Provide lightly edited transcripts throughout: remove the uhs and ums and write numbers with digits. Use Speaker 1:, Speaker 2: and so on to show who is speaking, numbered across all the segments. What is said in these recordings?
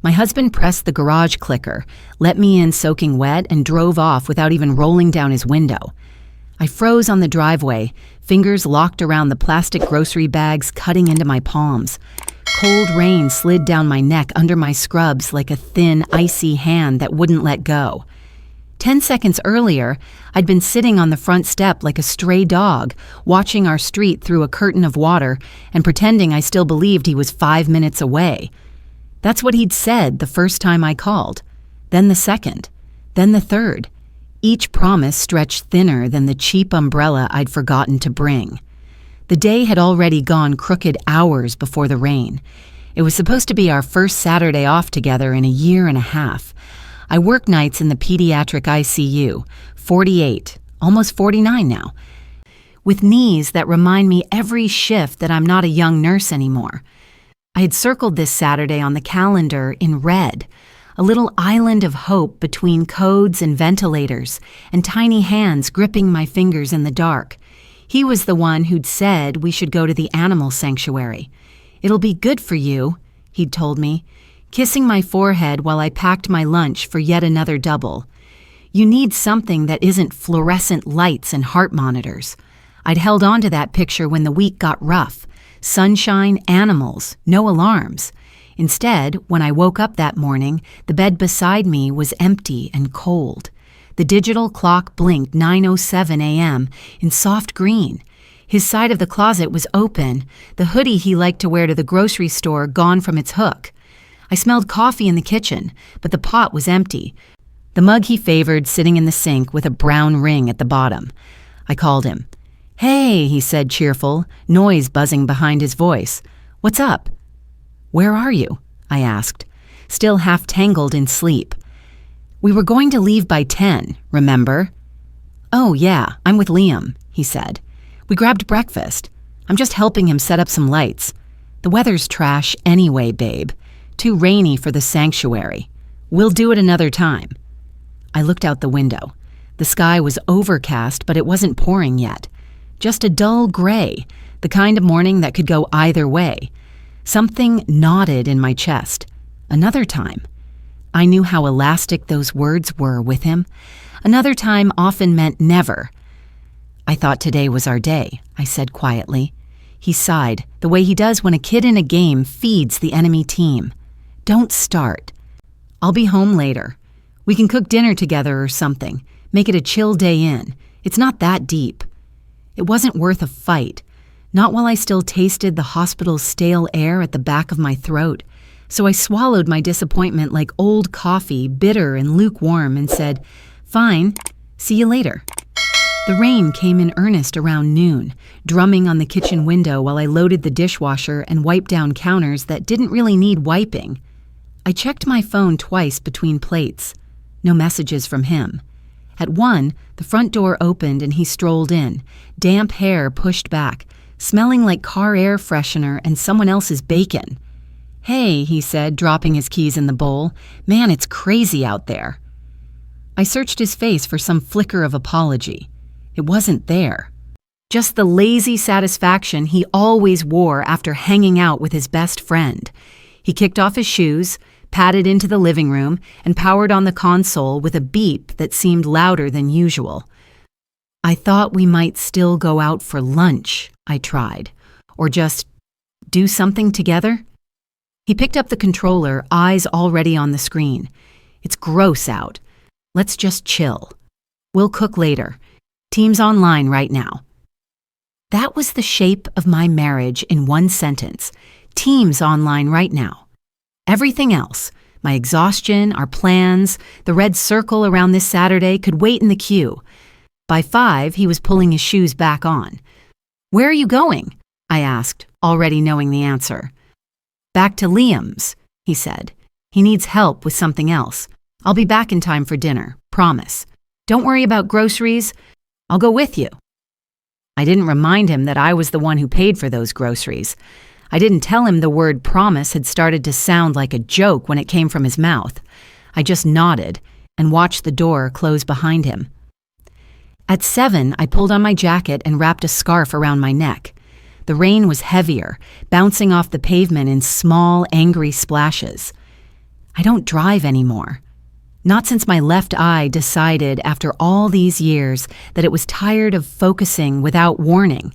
Speaker 1: My husband pressed the garage clicker, let me in soaking wet, and drove off without even rolling down his window. I froze on the driveway, fingers locked around the plastic grocery bags cutting into my palms. Cold rain slid down my neck under my scrubs like a thin, icy hand that wouldn't let go. 10 seconds earlier, I'd been sitting on the front step like a stray dog, watching our street through a curtain of water and pretending I still believed he was 5 minutes away. That's what he'd said the first time I called, then the second, then the third. Each promise stretched thinner than the cheap umbrella I'd forgotten to bring. The day had already gone crooked hours before the rain. It was supposed to be our first Saturday off together in a year and a half. I work nights in the pediatric ICU, 48, almost 49 now, with knees that remind me every shift that I'm not a young nurse anymore. I had circled this Saturday on the calendar in red, a little island of hope between codes and ventilators, and tiny hands gripping my fingers in the dark. He was the one who'd said we should go to the animal sanctuary. "It'll be good for you," he'd told me, kissing my forehead while I packed my lunch for yet another double. "You need something that isn't fluorescent lights and heart monitors." I'd held on to that picture when the week got rough. Sunshine, animals, no alarms. Instead, when I woke up that morning, the bed beside me was empty and cold. The digital clock blinked 9:07 a.m. in soft green. His side of the closet was open, the hoodie he liked to wear to the grocery store gone from its hook. I smelled coffee in the kitchen, but the pot was empty. The mug he favored sitting in the sink with a brown ring at the bottom. I called him. "Hey," he said, cheerful, noise buzzing behind his voice. "What's up?" "Where are you?" I asked, still half tangled in sleep. "We were going to leave by 10, remember?" "Oh, yeah, I'm with Liam," he said. "We grabbed breakfast. I'm just helping him set up some lights. The weather's trash anyway, babe. Too rainy for the sanctuary. We'll do it another time." I looked out the window. The sky was overcast, but it wasn't pouring yet. Just a dull gray, the kind of morning that could go either way. Something knotted in my chest. Another time. I knew how elastic those words were with him. Another time often meant never. "I thought today was our day," I said quietly. He sighed, the way he does when a kid in a game feeds the enemy team. "Don't start. I'll be home later. We can cook dinner together or something. Make it a chill day in. It's not that deep." It wasn't worth a fight. Not while I still tasted the hospital's stale air at the back of my throat. So I swallowed my disappointment like old coffee, bitter and lukewarm, and said, "Fine, see you later." The rain came in earnest around noon, drumming on the kitchen window while I loaded the dishwasher and wiped down counters that didn't really need wiping. I checked my phone twice between plates. No messages from him. At 1, the front door opened and he strolled in, damp hair pushed back, smelling like car air freshener and someone else's bacon. "Hey," he said, dropping his keys in the bowl. "Man, it's crazy out there." I searched his face for some flicker of apology. It wasn't there. Just the lazy satisfaction he always wore after hanging out with his best friend. He kicked off his shoes, padded into the living room, and powered on the console with a beep that seemed louder than usual. "I thought we might still go out for lunch," I tried. "Or just do something together?" He picked up the controller, eyes already on the screen. "It's gross out. Let's just chill. We'll cook later. Team's online right now." That was the shape of my marriage in one sentence. Team's online right now. Everything else, my exhaustion, our plans, the red circle around this Saturday could wait in the queue. By 5, he was pulling his shoes back on. "Where are you going?" I asked, already knowing the answer. "Back to Liam's," he said. "He needs help with something else. I'll be back in time for dinner, promise. Don't worry about groceries. I'll go with you." I didn't remind him that I was the one who paid for those groceries. I didn't tell him the word promise had started to sound like a joke when it came from his mouth. I just nodded and watched the door close behind him. At 7, I pulled on my jacket and wrapped a scarf around my neck. The rain was heavier, bouncing off the pavement in small, angry splashes. I don't drive anymore. Not since my left eye decided after all these years that it was tired of focusing without warning.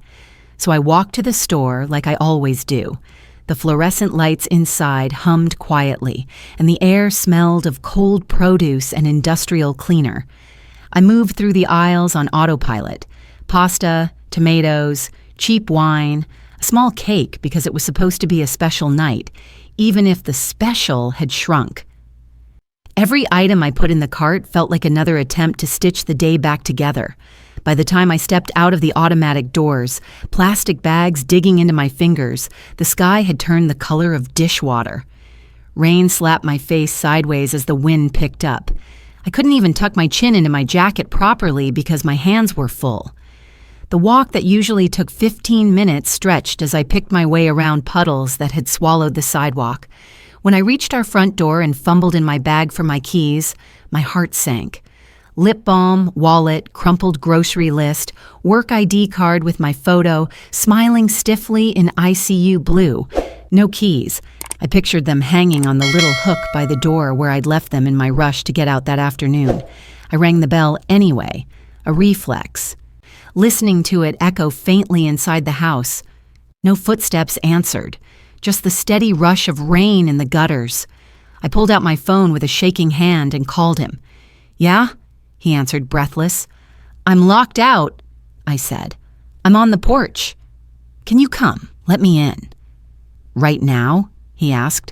Speaker 1: So I walked to the store like I always do. The fluorescent lights inside hummed quietly, and the air smelled of cold produce and industrial cleaner. I moved through the aisles on autopilot. Pasta, tomatoes, cheap wine, a small cake because it was supposed to be a special night, even if the special had shrunk. Every item I put in the cart felt like another attempt to stitch the day back together. By the time I stepped out of the automatic doors, plastic bags digging into my fingers, the sky had turned the color of dishwater. Rain slapped my face sideways as the wind picked up. I couldn't even tuck my chin into my jacket properly because my hands were full. The walk that usually took 15 minutes stretched as I picked my way around puddles that had swallowed the sidewalk. When I reached our front door and fumbled in my bag for my keys, my heart sank. Lip balm, wallet, crumpled grocery list, work ID card with my photo, smiling stiffly in ICU blue. No keys. I pictured them hanging on the little hook by the door where I'd left them in my rush to get out that afternoon. I rang the bell anyway, a reflex. Listening to it echo faintly inside the house. No footsteps answered, just the steady rush of rain in the gutters. I pulled out my phone with a shaking hand and called him. "Yeah?" He answered, breathless. "I'm locked out," I said. "I'm on the porch. Can you come? Let me in." "Right now?" he asked.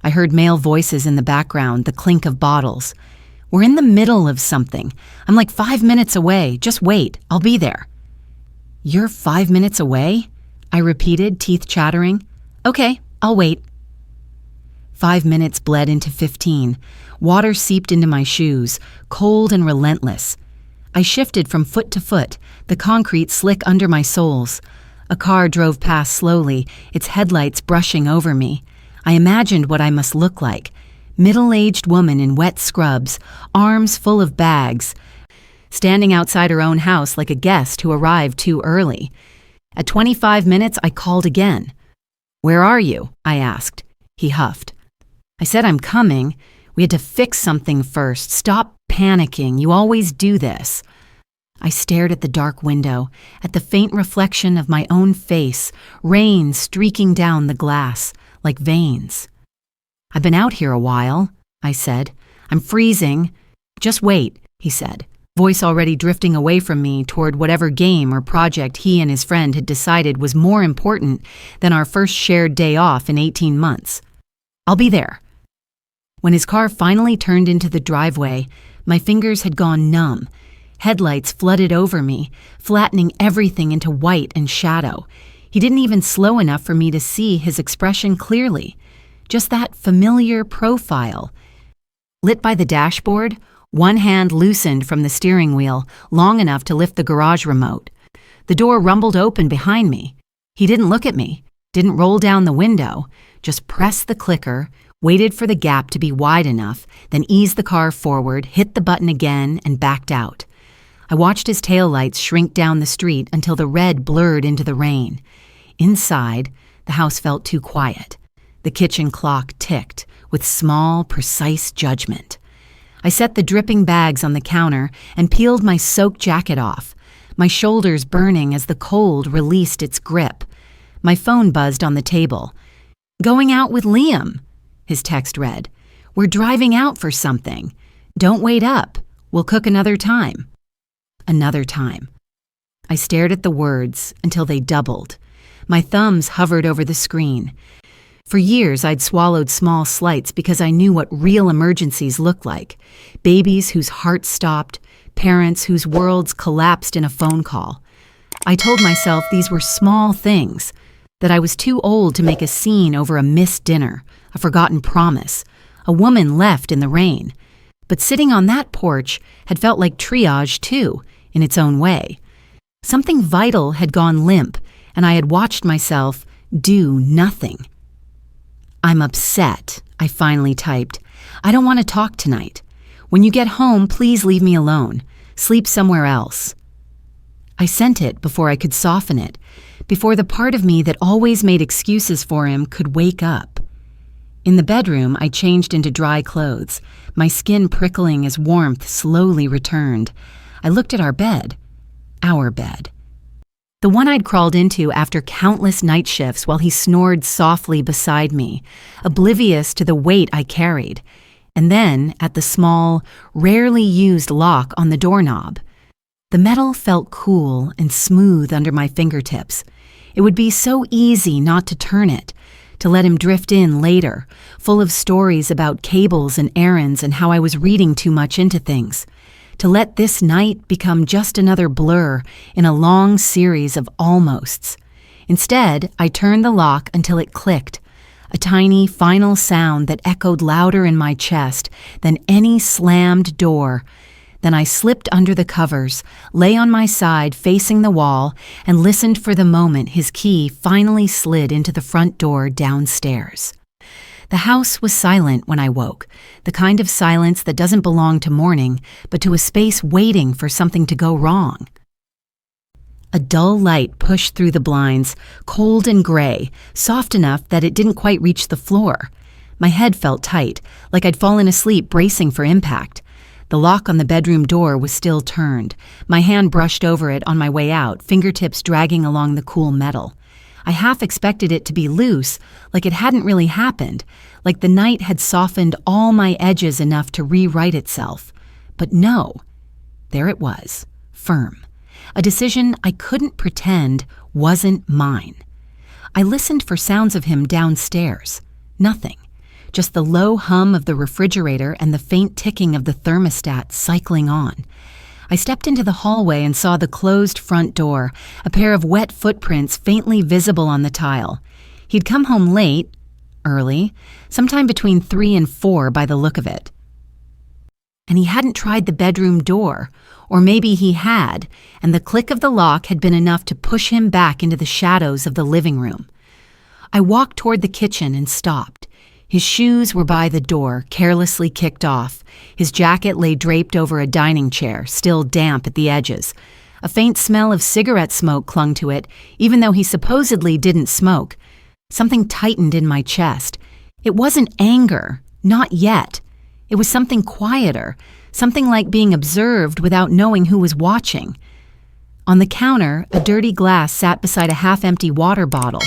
Speaker 1: I heard male voices in the background, the clink of bottles. "We're in the middle of something. I'm like 5 minutes away. Just wait. I'll be there." "You're 5 minutes away?" I repeated, teeth chattering. "Okay, I'll wait." 5 minutes bled into 15. Water seeped into my shoes, cold and relentless. I shifted from foot to foot, the concrete slick under my soles. A car drove past slowly, its headlights brushing over me. I imagined what I must look like. Middle-aged woman in wet scrubs, arms full of bags, standing outside her own house like a guest who arrived too early. At 25 minutes, I called again. "Where are you?" I asked. He huffed. I said I'm coming. We had to fix something first. Stop panicking. You always do this. I stared at the dark window, at the faint reflection of my own face, rain streaking down the glass, like veins. "I've been out here a while," I said. "I'm freezing." "Just wait," he said, voice already drifting away from me toward whatever game or project he and his friend had decided was more important than our first shared day off in 18 months. "I'll be there." When his car finally turned into the driveway, my fingers had gone numb. Headlights flooded over me, flattening everything into white and shadow. He didn't even slow enough for me to see his expression clearly. Just that familiar profile. Lit by the dashboard, one hand loosened from the steering wheel, long enough to lift the garage remote. The door rumbled open behind me. He didn't look at me, didn't roll down the window, just pressed the clicker, waited for the gap to be wide enough, then eased the car forward, hit the button again, and backed out. I watched his taillights shrink down the street until the red blurred into the rain. Inside, the house felt too quiet. The kitchen clock ticked with small, precise judgment. I set the dripping bags on the counter and peeled my soaked jacket off, my shoulders burning as the cold released its grip. My phone buzzed on the table. "Going out with Liam," his text read. "We're driving out for something. Don't wait up. We'll cook another time." Another time. I stared at the words until they doubled. My thumbs hovered over the screen. For years, I'd swallowed small slights because I knew what real emergencies looked like. Babies whose hearts stopped, parents whose worlds collapsed in a phone call. I told myself these were small things, that I was too old to make a scene over a missed dinner, a forgotten promise, a woman left in the rain. But sitting on that porch had felt like triage too, in its own way. Something vital had gone limp, and I had watched myself do nothing. "I'm upset," I finally typed. "I don't want to talk tonight. When you get home, please leave me alone. Sleep somewhere else." I sent it before I could soften it, before the part of me that always made excuses for him could wake up. In the bedroom, I changed into dry clothes, my skin prickling as warmth slowly returned. I looked at our bed. Our bed. The one I'd crawled into after countless night shifts while he snored softly beside me, oblivious to the weight I carried. And then at the small, rarely used lock on the doorknob. The metal felt cool and smooth under my fingertips. It would be so easy not to turn it, to let him drift in later, full of stories about cables and errands and how I was reading too much into things. To let this night become just another blur in a long series of almosts. Instead, I turned the lock until it clicked, a tiny final sound that echoed louder in my chest than any slammed door. Then I slipped under the covers, lay on my side facing the wall, and listened for the moment his key finally slid into the front door downstairs. The house was silent when I woke, the kind of silence that doesn't belong to morning, but to a space waiting for something to go wrong. A dull light pushed through the blinds, cold and gray, soft enough that it didn't quite reach the floor. My head felt tight, like I'd fallen asleep bracing for impact. The lock on the bedroom door was still turned. My hand brushed over it on my way out, fingertips dragging along the cool metal. I half expected it to be loose, like it hadn't really happened, like the night had softened all my edges enough to rewrite itself. But no, there it was, firm. A decision I couldn't pretend wasn't mine. I listened for sounds of him downstairs. Nothing. Just the low hum of the refrigerator and the faint ticking of the thermostat cycling on. I stepped into the hallway and saw the closed front door, a pair of wet footprints faintly visible on the tile. He'd come home late, early, sometime between 3 and 4 by the look of it. And he hadn't tried the bedroom door, or maybe he had, and the click of the lock had been enough to push him back into the shadows of the living room. I walked toward the kitchen and stopped. His shoes were by the door, carelessly kicked off. His jacket lay draped over a dining chair, still damp at the edges. A faint smell of cigarette smoke clung to it, even though he supposedly didn't smoke. Something tightened in my chest. It wasn't anger, not yet. It was something quieter, something like being observed without knowing who was watching. On the counter, a dirty glass sat beside a half-empty water bottle.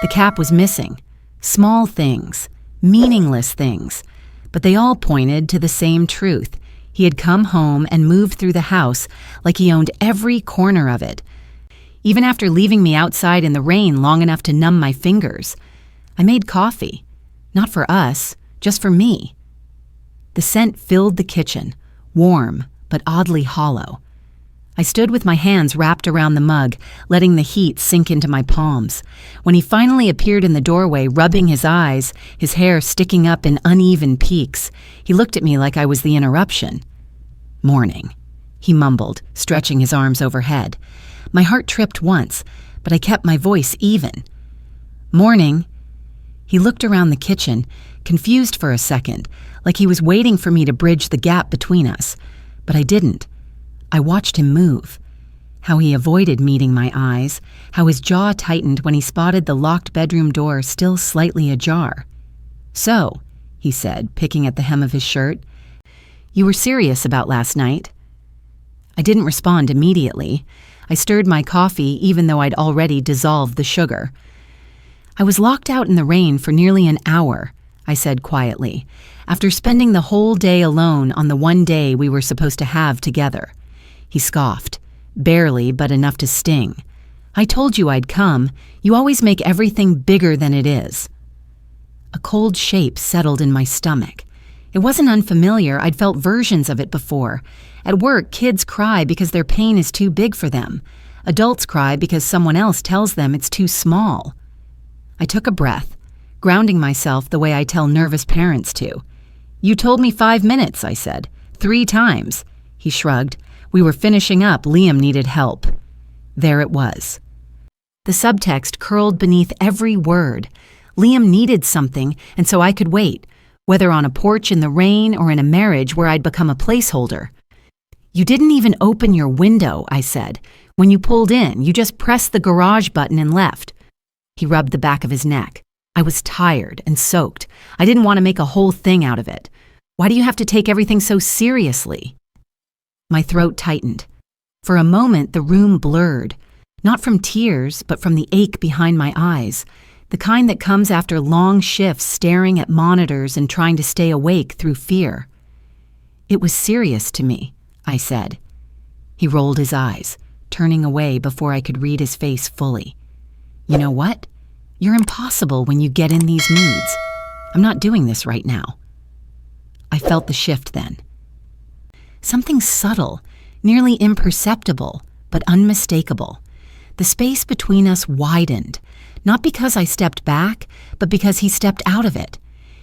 Speaker 1: The cap was missing. Small things. Meaningless things, but they all pointed to the same truth. He had come home and moved through the house like he owned every corner of it. Even after leaving me outside in the rain long enough to numb my fingers, I made coffee. Not for us, just for me. The scent filled the kitchen, warm but oddly hollow. I stood with my hands wrapped around the mug, letting the heat sink into my palms. When he finally appeared in the doorway, rubbing his eyes, his hair sticking up in uneven peaks, he looked at me like I was the interruption. "Morning," he mumbled, stretching his arms overhead. My heart tripped once, but I kept my voice even. "Morning." He looked around the kitchen, confused for a second, like he was waiting for me to bridge the gap between us. But I didn't. I watched him move. How he avoided meeting my eyes, how his jaw tightened when he spotted the locked bedroom door still slightly ajar. "So," he said, picking at the hem of his shirt, "you were serious about last night?" I didn't respond immediately. I stirred my coffee even though I'd already dissolved the sugar. "I was locked out in the rain for nearly an hour," I said quietly, "after spending the whole day alone on the one day we were supposed to have together." He scoffed, barely but enough to sting. "I told you I'd come. You always make everything bigger than it is." A cold shape settled in my stomach. It wasn't unfamiliar. I'd felt versions of it before. At work, kids cry because their pain is too big for them. Adults cry because someone else tells them it's too small. I took a breath, grounding myself the way I tell nervous parents to. "You told me 5 minutes," I said. 3 times. He shrugged. "We were finishing up. Liam needed help." There it was. The subtext curled beneath every word. Liam needed something, and so I could wait, whether on a porch in the rain or in a marriage where I'd become a placeholder. "You didn't even open your window," I said. "When you pulled in, you just pressed the garage button and left." He rubbed the back of his neck. I was tired and soaked. I didn't want to make a whole thing out of it. Why do you have to take everything so seriously? My throat tightened. For a moment, the room blurred, not from tears, but from the ache behind my eyes, the kind that comes after long shifts staring at monitors and trying to stay awake through fear. It was serious to me, I said. He rolled his eyes, turning away before I could read his face fully. You know what? You're impossible when you get in these moods. I'm not doing this right now. I felt the shift then. Something subtle, nearly imperceptible, but unmistakable. The space between us widened, not because I stepped back, but because he stepped out of it.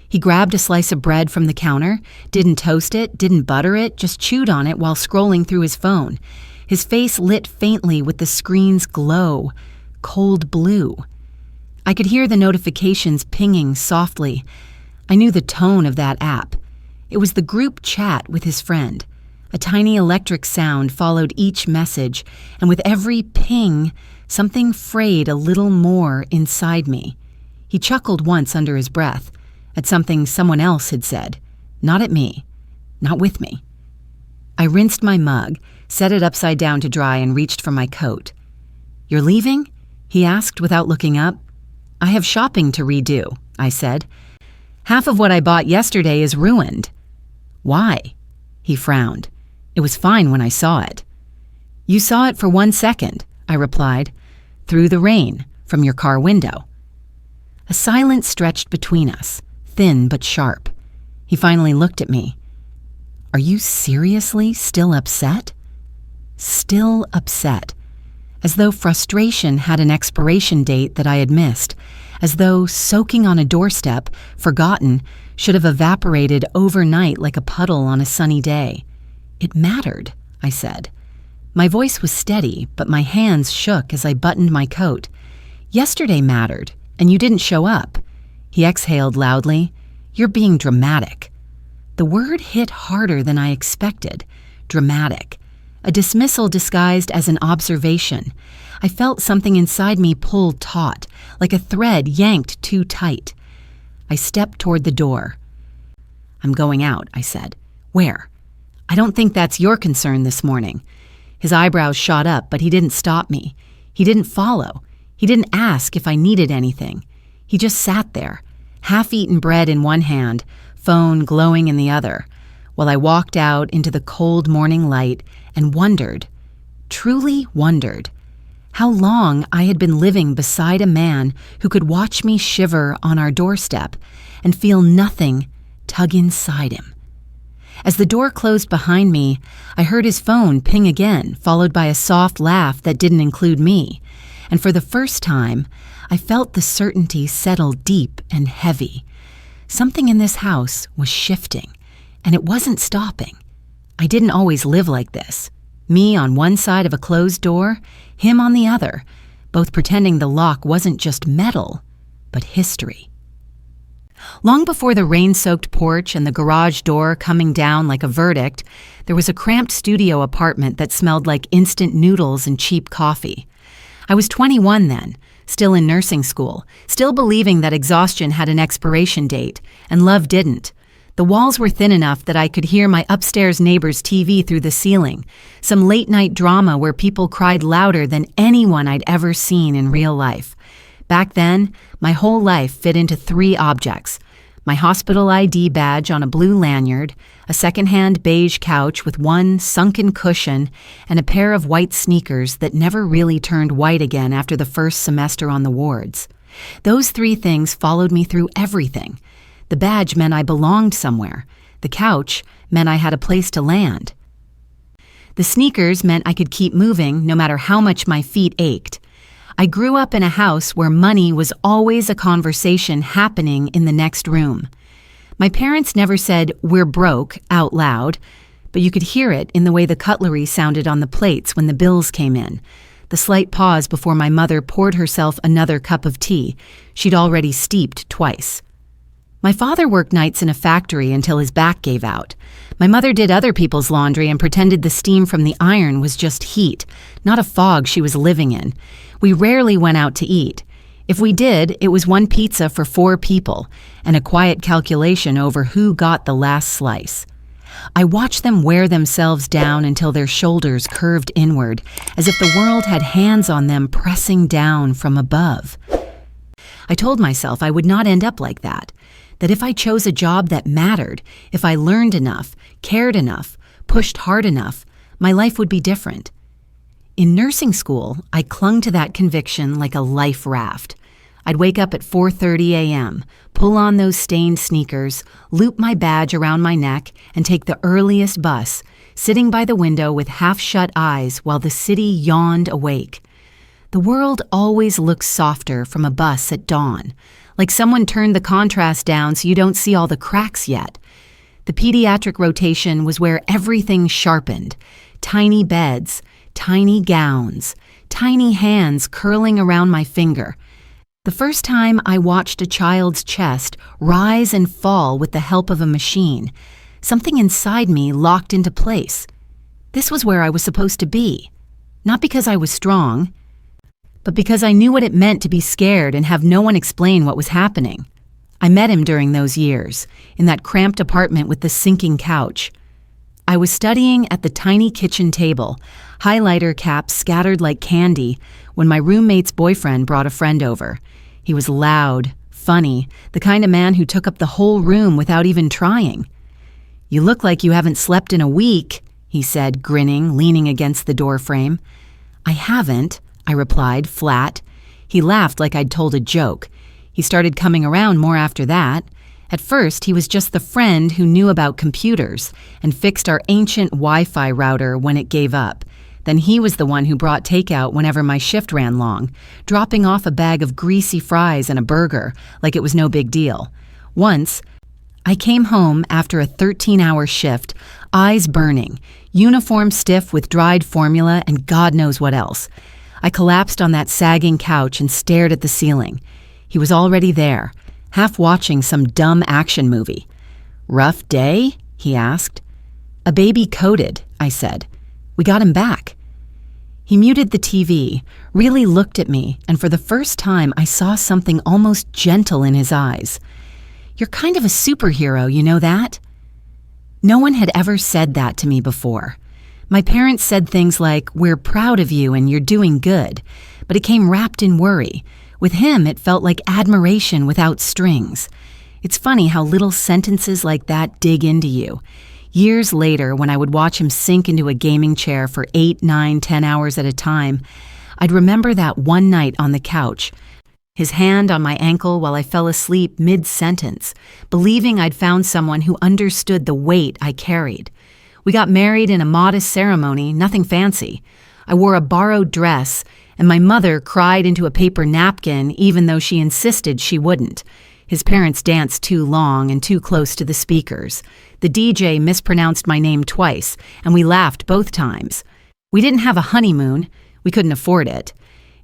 Speaker 1: He grabbed a slice of bread from the counter, didn't toast it, didn't butter it, just chewed on it while scrolling through his phone. His face lit faintly with the screen's glow, cold blue. I could hear the notifications pinging softly. I knew the tone of that app. It was the group chat with his friend. A tiny electric sound followed each message, and with every ping, something frayed a little more inside me. He chuckled once under his breath, at something someone else had said. Not at me. Not with me. I rinsed my mug, set it upside down to dry, and reached for my coat. You're leaving? He asked without looking up. I have shopping to redo, I said. Half of what I bought yesterday is ruined. Why? He frowned. It was fine when I saw it. You saw it for 1 second, I replied. Through the rain, from your car window. A silence stretched between us, thin but sharp. He finally looked at me. Are you seriously still upset? Still upset. As though frustration had an expiration date that I had missed, as though soaking on a doorstep, forgotten, should have evaporated overnight like a puddle on a sunny day. It mattered, I said. My voice was steady, but my hands shook as I buttoned my coat. Yesterday mattered, and you didn't show up. He exhaled loudly. You're being dramatic. The word hit harder than I expected. Dramatic. A dismissal disguised as an observation. I felt something inside me pull taut, like a thread yanked too tight. I stepped toward the door. I'm going out, I said. Where? I don't think that's your concern this morning. His eyebrows shot up, but he didn't stop me. He didn't follow. He didn't ask if I needed anything. He just sat there, half-eaten bread in one hand, phone glowing in the other, while I walked out into the cold morning light and wondered, truly wondered, how long I had been living beside a man who could watch me shiver on our doorstep and feel nothing tug inside him. As the door closed behind me, I heard his phone ping again, followed by a soft laugh that didn't include me, and for the first time, I felt the certainty settle deep and heavy. Something in this house was shifting, and it wasn't stopping. I didn't always live like this. Me on one side of a closed door, him on the other, both pretending the lock wasn't just metal, but history. Long before the rain-soaked porch and the garage door coming down like a verdict, there was a cramped studio apartment that smelled like instant noodles and cheap coffee. I was 21 then, still in nursing school, still believing that exhaustion had an expiration date, and love didn't. The walls were thin enough that I could hear my upstairs neighbor's TV through the ceiling, some late-night drama where people cried louder than anyone I'd ever seen in real life. Back then, my whole life fit into 3 objects: my hospital ID badge on a blue lanyard, a secondhand beige couch with one sunken cushion, and a pair of white sneakers that never really turned white again after the first semester on the wards. Those 3 things followed me through everything. The badge meant I belonged somewhere. The couch meant I had a place to land. The sneakers meant I could keep moving no matter how much my feet ached. I grew up in a house where money was always a conversation happening in the next room. My parents never said, "We're broke," out loud, but you could hear it in the way the cutlery sounded on the plates when the bills came in, the slight pause before my mother poured herself another cup of tea. She'd already steeped twice. My father worked nights in a factory until his back gave out. My mother did other people's laundry and pretended the steam from the iron was just heat, not a fog she was living in. We rarely went out to eat. If we did, it was one pizza for 4 people and a quiet calculation over who got the last slice. I watched them wear themselves down until their shoulders curved inward, as if the world had hands on them pressing down from above. I told myself I would not end up like that if I chose a job that mattered, if I learned enough, cared enough, pushed hard enough, my life would be different. In nursing school, I clung to that conviction like a life raft. I'd wake up at 4:30 a.m., pull on those stained sneakers, loop my badge around my neck, and take the earliest bus, sitting by the window with half-shut eyes while the city yawned awake. The world always looks softer from a bus at dawn, like someone turned the contrast down so you don't see all the cracks yet. The pediatric rotation was where everything sharpened. Tiny beds, tiny gowns, tiny hands curling around my finger. The first time I watched a child's chest rise and fall with the help of a machine, something inside me locked into place. This was where I was supposed to be. Not because I was strong, but because I knew what it meant to be scared and have no one explain what was happening. I met him during those years, in that cramped apartment with the sinking couch. I was studying at the tiny kitchen table, highlighter caps scattered like candy, when my roommate's boyfriend brought a friend over. He was loud, funny, the kind of man who took up the whole room without even trying. "You look like you haven't slept in a week," he said, grinning, leaning against the doorframe. "I haven't," I replied, flat. He laughed like I'd told a joke. He started coming around more after that. At first, he was just the friend who knew about computers and fixed our ancient Wi-Fi router when it gave up. Then he was the one who brought takeout whenever my shift ran long, dropping off a bag of greasy fries and a burger like it was no big deal. Once, I came home after a 13-hour shift, eyes burning, uniform stiff with dried formula and God knows what else. I collapsed on that sagging couch and stared at the ceiling. He was already there, half watching some dumb action movie. "Rough day?" he asked. "A baby coded," I said. "We got him back." He muted the TV, really looked at me, and for the first time I saw something almost gentle in his eyes. "You're kind of a superhero, you know that?" No one had ever said that to me before. My parents said things like, "We're proud of you and you're doing good," but it came wrapped in worry. With him, it felt like admiration without strings. It's funny how little sentences like that dig into you. Years later, when I would watch him sink into a gaming chair for 8, 9, 10 hours at a time, I'd remember that one night on the couch, his hand on my ankle while I fell asleep mid-sentence, believing I'd found someone who understood the weight I carried. We got married in a modest ceremony, nothing fancy. I wore a borrowed dress, and my mother cried into a paper napkin even though she insisted she wouldn't. His parents danced too long and too close to the speakers. The DJ mispronounced my name twice, and we laughed both times. We didn't have a honeymoon. We couldn't afford it.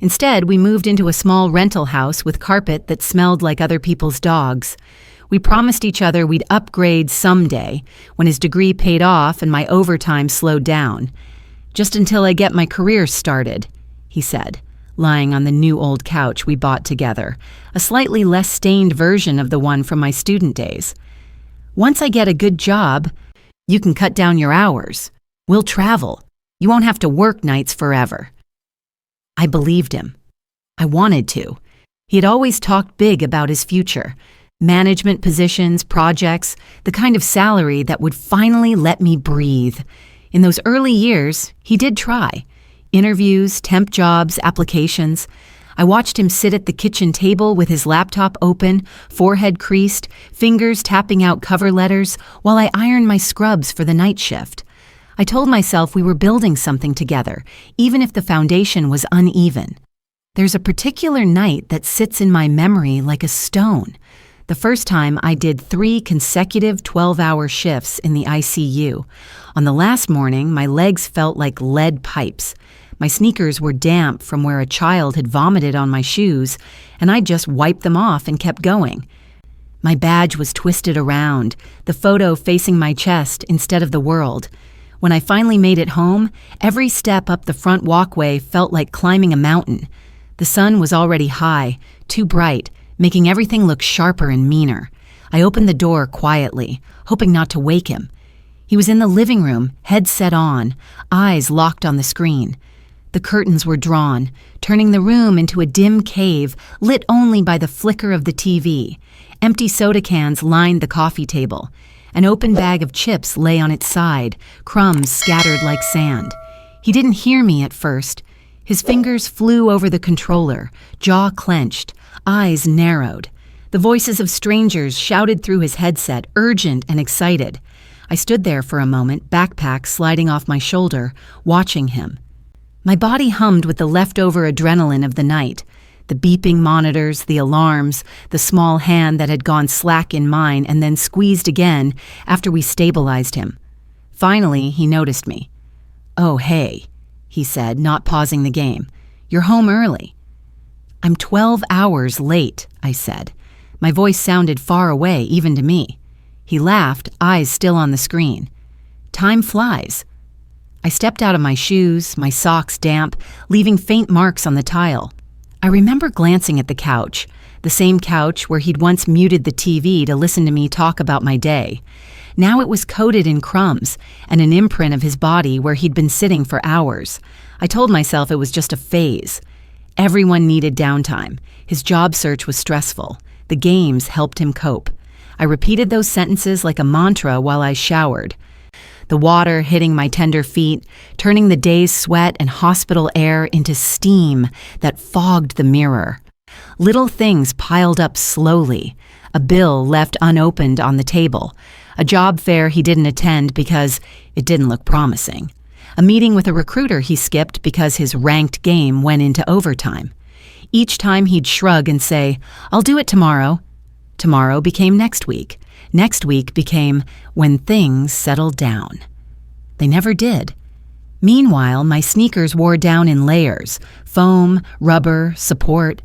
Speaker 1: Instead, we moved into a small rental house with carpet that smelled like other people's dogs. We promised each other we'd upgrade someday, when his degree paid off and my overtime slowed down. "Just until I get my career started," he said, lying on the new old couch we bought together, a slightly less stained version of the one from my student days. "Once I get a good job, you can cut down your hours. We'll travel. You won't have to work nights forever." I believed him. I wanted to. He had always talked big about his future. Management positions, projects, the kind of salary that would finally let me breathe. In those early years, he did try. Interviews, temp jobs, applications. I watched him sit at the kitchen table with his laptop open, forehead creased, fingers tapping out cover letters, while I ironed my scrubs for the night shift. I told myself we were building something together, even if the foundation was uneven. There's a particular night that sits in my memory like a stone. The first time I did 3 consecutive 12-hour shifts in the ICU. On the last morning, my legs felt like lead pipes. My sneakers were damp from where a child had vomited on my shoes, and I just wiped them off and kept going. My badge was twisted around, the photo facing my chest instead of the world. When I finally made it home, every step up the front walkway felt like climbing a mountain. The sun was already high, too bright, making everything look sharper and meaner. I opened the door quietly, hoping not to wake him. He was in the living room, headset on, eyes locked on the screen. The curtains were drawn, turning the room into a dim cave lit only by the flicker of the TV. Empty soda cans lined the coffee table. An open bag of chips lay on its side, crumbs scattered like sand. He didn't hear me at first. His fingers flew over the controller, jaw clenched, eyes narrowed. The voices of strangers shouted through his headset, urgent and excited. I stood there for a moment, backpack sliding off my shoulder, watching him. My body hummed with the leftover adrenaline of the night. The beeping monitors, the alarms, the small hand that had gone slack in mine and then squeezed again after we stabilized him. Finally, he noticed me. "Oh, hey," he said, not pausing the game. "You're home early." "I'm 12 hours late," I said. My voice sounded far away, even to me. He laughed, eyes still on the screen. "Time flies." I stepped out of my shoes, my socks damp, leaving faint marks on the tile. I remember glancing at the couch, the same couch where he'd once muted the TV to listen to me talk about my day. Now it was coated in crumbs and an imprint of his body where he'd been sitting for hours. I told myself it was just a phase. Everyone needed downtime. His job search was stressful. The games helped him cope. I repeated those sentences like a mantra while I showered. The water hitting my tender feet, turning the day's sweat and hospital air into steam that fogged the mirror. Little things piled up slowly. A bill left unopened on the table. A job fair he didn't attend because it didn't look promising. A meeting with a recruiter he skipped because his ranked game went into overtime. Each time he'd shrug and say, "I'll do it tomorrow." Tomorrow became next week. Next week became when things settled down. They never did. Meanwhile, my sneakers wore down in layers, foam, rubber, support.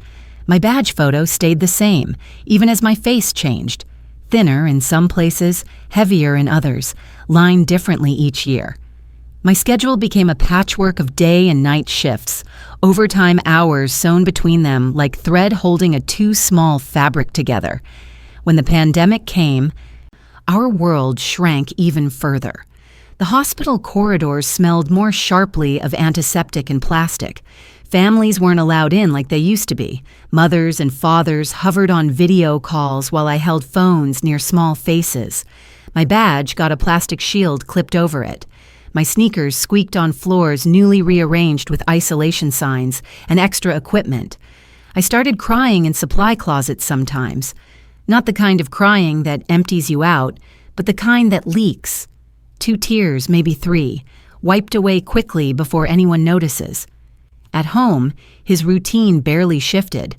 Speaker 1: My badge photo stayed the same, even as my face changed. Thinner in some places, heavier in others, lined differently each year. My schedule became a patchwork of day and night shifts, overtime hours sewn between them like thread holding a too small fabric together. When the pandemic came, our world shrank even further. The hospital corridors smelled more sharply of antiseptic and plastic. Families weren't allowed in like they used to be. Mothers and fathers hovered on video calls while I held phones near small faces. My badge got a plastic shield clipped over it. My sneakers squeaked on floors newly rearranged with isolation signs and extra equipment. I started crying in supply closets sometimes. Not the kind of crying that empties you out, but the kind that leaks. 2 tears, maybe 3, wiped away quickly before anyone notices. At home, his routine barely shifted.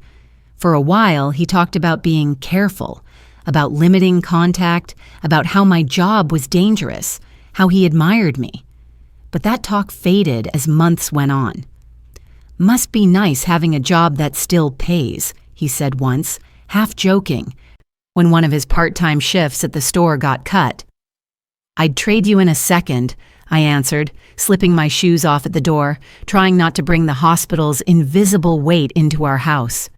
Speaker 1: For a while, he talked about being careful, about limiting contact, about how my job was dangerous, how he admired me. But that talk faded as months went on. "Must be nice having a job that still pays," he said once, half joking, when one of his part-time shifts at the store got cut. "I'd trade you in a second," I answered, slipping my shoes off at the door, trying not to bring the hospital's invisible weight into our house.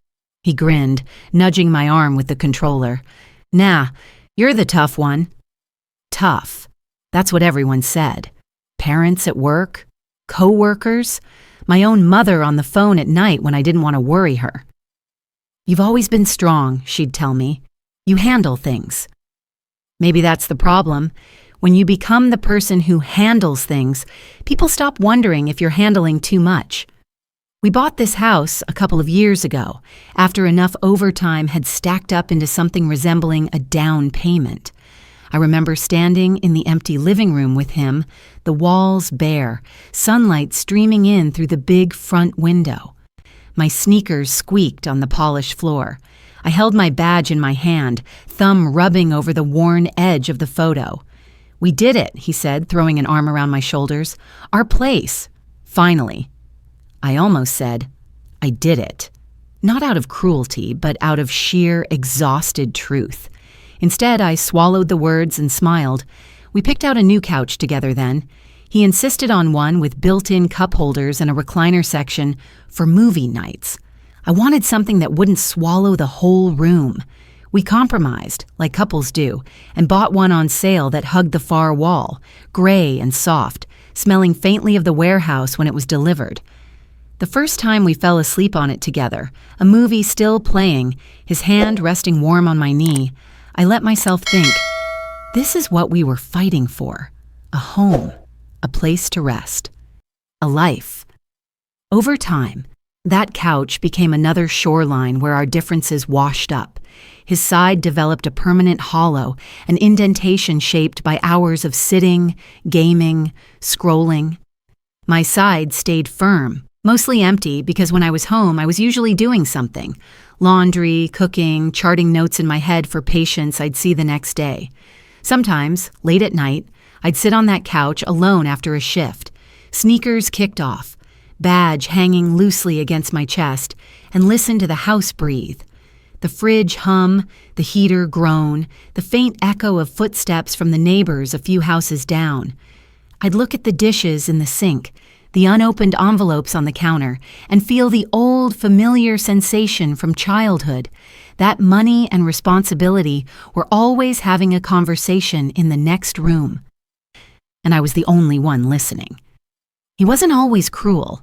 Speaker 1: He grinned, nudging my arm with the controller. "Nah, you're the tough one." Tough. That's what everyone said. Parents at work, co-workers, my own mother on the phone at night when I didn't want to worry her. "You've always been strong," she'd tell me. "You handle things." Maybe that's the problem. When you become the person who handles things, people stop wondering if you're handling too much. We bought this house a couple of years ago, after enough overtime had stacked up into something resembling a down payment. I remember standing in the empty living room with him, the walls bare, sunlight streaming in through the big front window. My sneakers squeaked on the polished floor. I held my badge in my hand, thumb rubbing over the worn edge of the photo. "We did it," he said, throwing an arm around my shoulders. "Our place. Finally." I almost said, "I did it." Not out of cruelty, but out of sheer, exhausted truth. Instead, I swallowed the words and smiled. We picked out a new couch together then. He insisted on one with built-in cup holders and a recliner section for movie nights. I wanted something that wouldn't swallow the whole room. We compromised, like couples do, and bought one on sale that hugged the far wall, gray and soft, smelling faintly of the warehouse when it was delivered. The first time we fell asleep on it together, a movie still playing, his hand resting warm on my knee, I let myself think, this is what we were fighting for. A home, a place to rest, a life. Over time, that couch became another shoreline where our differences washed up. His side developed a permanent hollow, an indentation shaped by hours of sitting, gaming, scrolling. My side stayed firm, mostly empty because when I was home, I was usually doing something. Laundry, cooking, charting notes in my head for patients I'd see the next day. Sometimes, late at night, I'd sit on that couch alone after a shift, sneakers kicked off, badge hanging loosely against my chest, and listen to the house breathe. The fridge hum, the heater groan, the faint echo of footsteps from the neighbors a few houses down. I'd look at the dishes in the sink, the unopened envelopes on the counter, and feel the old familiar sensation from childhood, that money and responsibility were always having a conversation in the next room. And I was the only one listening. He wasn't always cruel.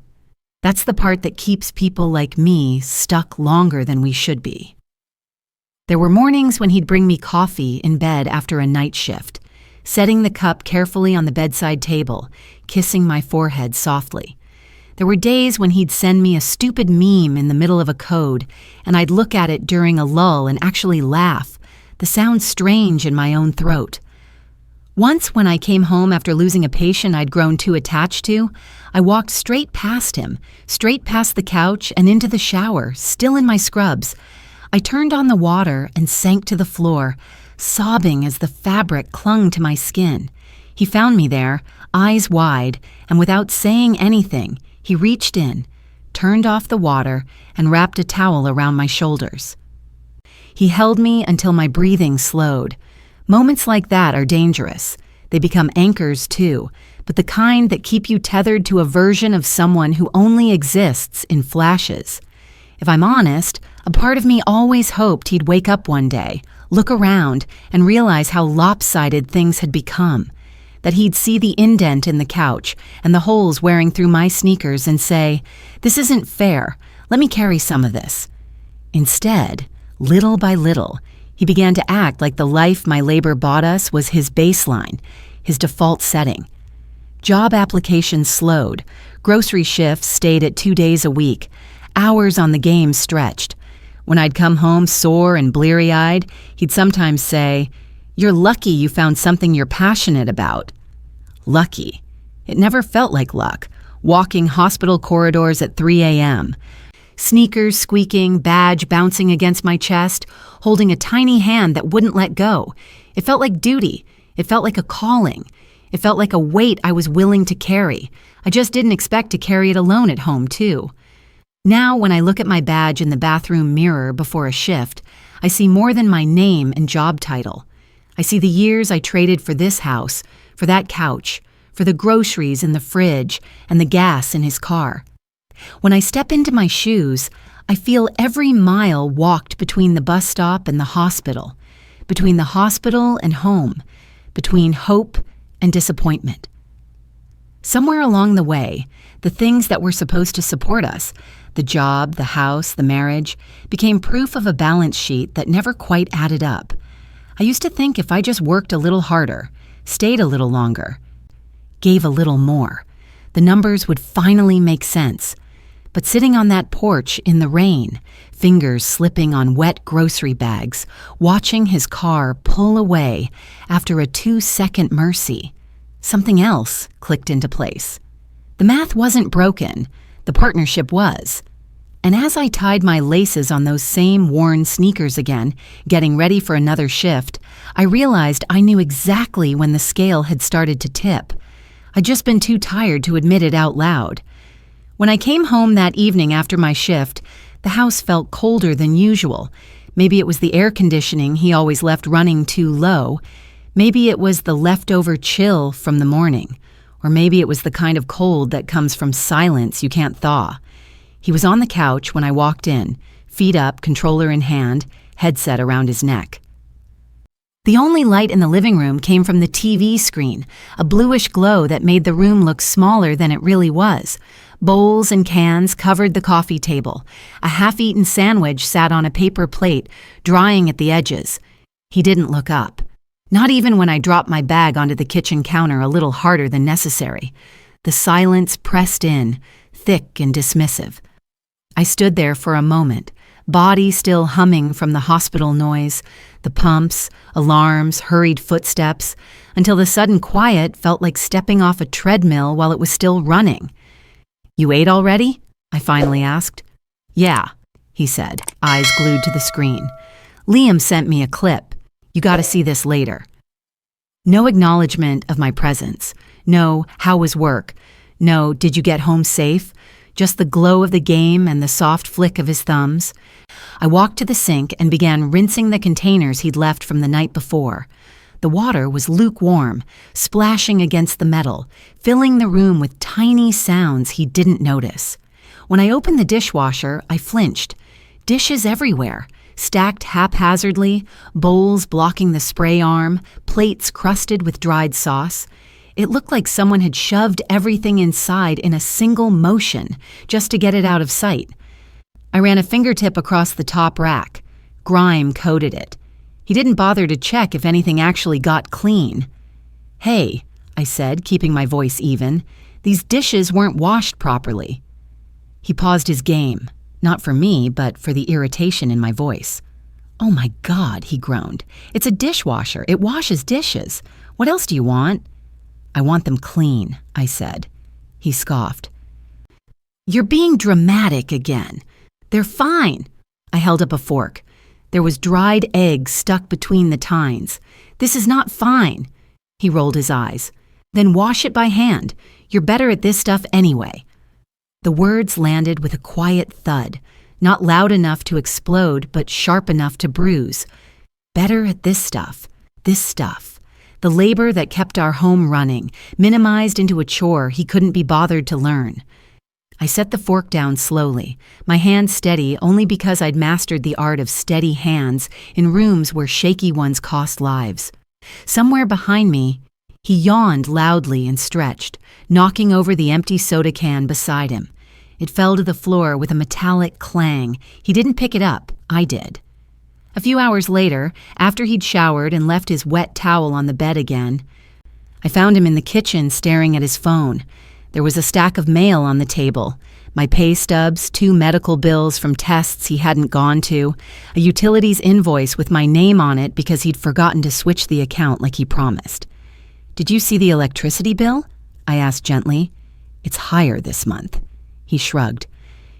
Speaker 1: That's the part that keeps people like me stuck longer than we should be. There were mornings when he'd bring me coffee in bed after a night shift, setting the cup carefully on the bedside table, kissing my forehead softly. There were days when he'd send me a stupid meme in the middle of a code, and I'd look at it during a lull and actually laugh, the sound strange in my own throat. Once, when I came home after losing a patient I'd grown too attached to, I walked straight past him, straight past the couch and into the shower, still in my scrubs. I turned on the water and sank to the floor, sobbing as the fabric clung to my skin. He found me there, eyes wide, and without saying anything, he reached in, turned off the water, and wrapped a towel around my shoulders. He held me until my breathing slowed. Moments like that are dangerous. They become anchors too, but the kind that keep you tethered to a version of someone who only exists in flashes. If I'm honest, a part of me always hoped he'd wake up one day, look around, and realize how lopsided things had become. That he'd see the indent in the couch and the holes wearing through my sneakers and say, "This isn't fair. Let me carry some of this." Instead, little by little, he began to act like the life my labor bought us was his baseline, his default setting. Job applications slowed. Grocery shifts stayed at 2 days a week. Hours on the game stretched. When I'd come home sore and bleary-eyed, he'd sometimes say, "You're lucky you found something you're passionate about." Lucky. It never felt like luck. Walking hospital corridors at 3 a.m., sneakers squeaking, badge bouncing against my chest, holding a tiny hand that wouldn't let go. It felt like duty. It felt like a calling. It felt like a weight I was willing to carry. I just didn't expect to carry it alone at home, too. Now, when I look at my badge in the bathroom mirror before a shift, I see more than my name and job title. I see the years I traded for this house, for that couch, for the groceries in the fridge, and the gas in his car. When I step into my shoes, I feel every mile walked between the bus stop and the hospital, between the hospital and home, between hope and disappointment. Somewhere along the way, the things that were supposed to support us, the job, the house, the marriage, became proof of a balance sheet that never quite added up. I used to think if I just worked a little harder, stayed a little longer, gave a little more, the numbers would finally make sense. But sitting on that porch in the rain, fingers slipping on wet grocery bags, watching his car pull away after a 2-second mercy, something else clicked into place. The math wasn't broken, the partnership was. And as I tied my laces on those same worn sneakers again, getting ready for another shift, I realized I knew exactly when the scale had started to tip. I'd just been too tired to admit it out loud. When I came home that evening after my shift, the house felt colder than usual. Maybe it was the air conditioning he always left running too low. Maybe it was the leftover chill from the morning. Or maybe it was the kind of cold that comes from silence you can't thaw. He was on the couch when I walked in, feet up, controller in hand, headset around his neck. The only light in the living room came from the TV screen, a bluish glow that made the room look smaller than it really was. Bowls and cans covered the coffee table. A half-eaten sandwich sat on a paper plate, drying at the edges. He didn't look up, not even when I dropped my bag onto the kitchen counter a little harder than necessary. The silence pressed in, thick and dismissive. I stood there for a moment, body still humming from the hospital noise, the pumps, alarms, hurried footsteps, until the sudden quiet felt like stepping off a treadmill while it was still running. "You ate already?" I finally asked. "Yeah," he said, eyes glued to the screen. "Liam sent me a clip. You gotta see this later." No acknowledgement of my presence. No, "How was work?" No, "Did you get home safe?" Just the glow of the game and the soft flick of his thumbs. I walked to the sink and began rinsing the containers he'd left from the night before. The water was lukewarm, splashing against the metal, filling the room with tiny sounds he didn't notice. When I opened the dishwasher, I flinched. Dishes everywhere, stacked haphazardly, bowls blocking the spray arm, plates crusted with dried sauce. It looked like someone had shoved everything inside in a single motion, just to get it out of sight. I ran a fingertip across the top rack. Grime coated it. He didn't bother to check if anything actually got clean. "Hey," I said, keeping my voice even, "these dishes weren't washed properly." He paused his game, not for me, but for the irritation in my voice. "Oh my God," he groaned. "It's a dishwasher. It washes dishes. What else do you want?" "I want them clean," I said. He scoffed. "You're being dramatic again. They're fine." I held up a fork. There was dried egg stuck between the tines. "This is not fine." He rolled his eyes. "Then wash it by hand. You're better at this stuff anyway." The words landed with a quiet thud, not loud enough to explode, but sharp enough to bruise. Better at this stuff. This stuff. The labor that kept our home running, minimized into a chore he couldn't be bothered to learn. I set the fork down slowly, my hand steady only because I'd mastered the art of steady hands in rooms where shaky ones cost lives. Somewhere behind me, he yawned loudly and stretched, knocking over the empty soda can beside him. It fell to the floor with a metallic clang. He didn't pick it up, I did. A few hours later, after he'd showered and left his wet towel on the bed again, I found him in the kitchen staring at his phone. There was a stack of mail on the table, my pay stubs, 2 medical bills from tests he hadn't gone to, a utilities invoice with my name on it because he'd forgotten to switch the account like he promised. "Did you see the electricity bill?" I asked gently. "It's higher this month." He shrugged.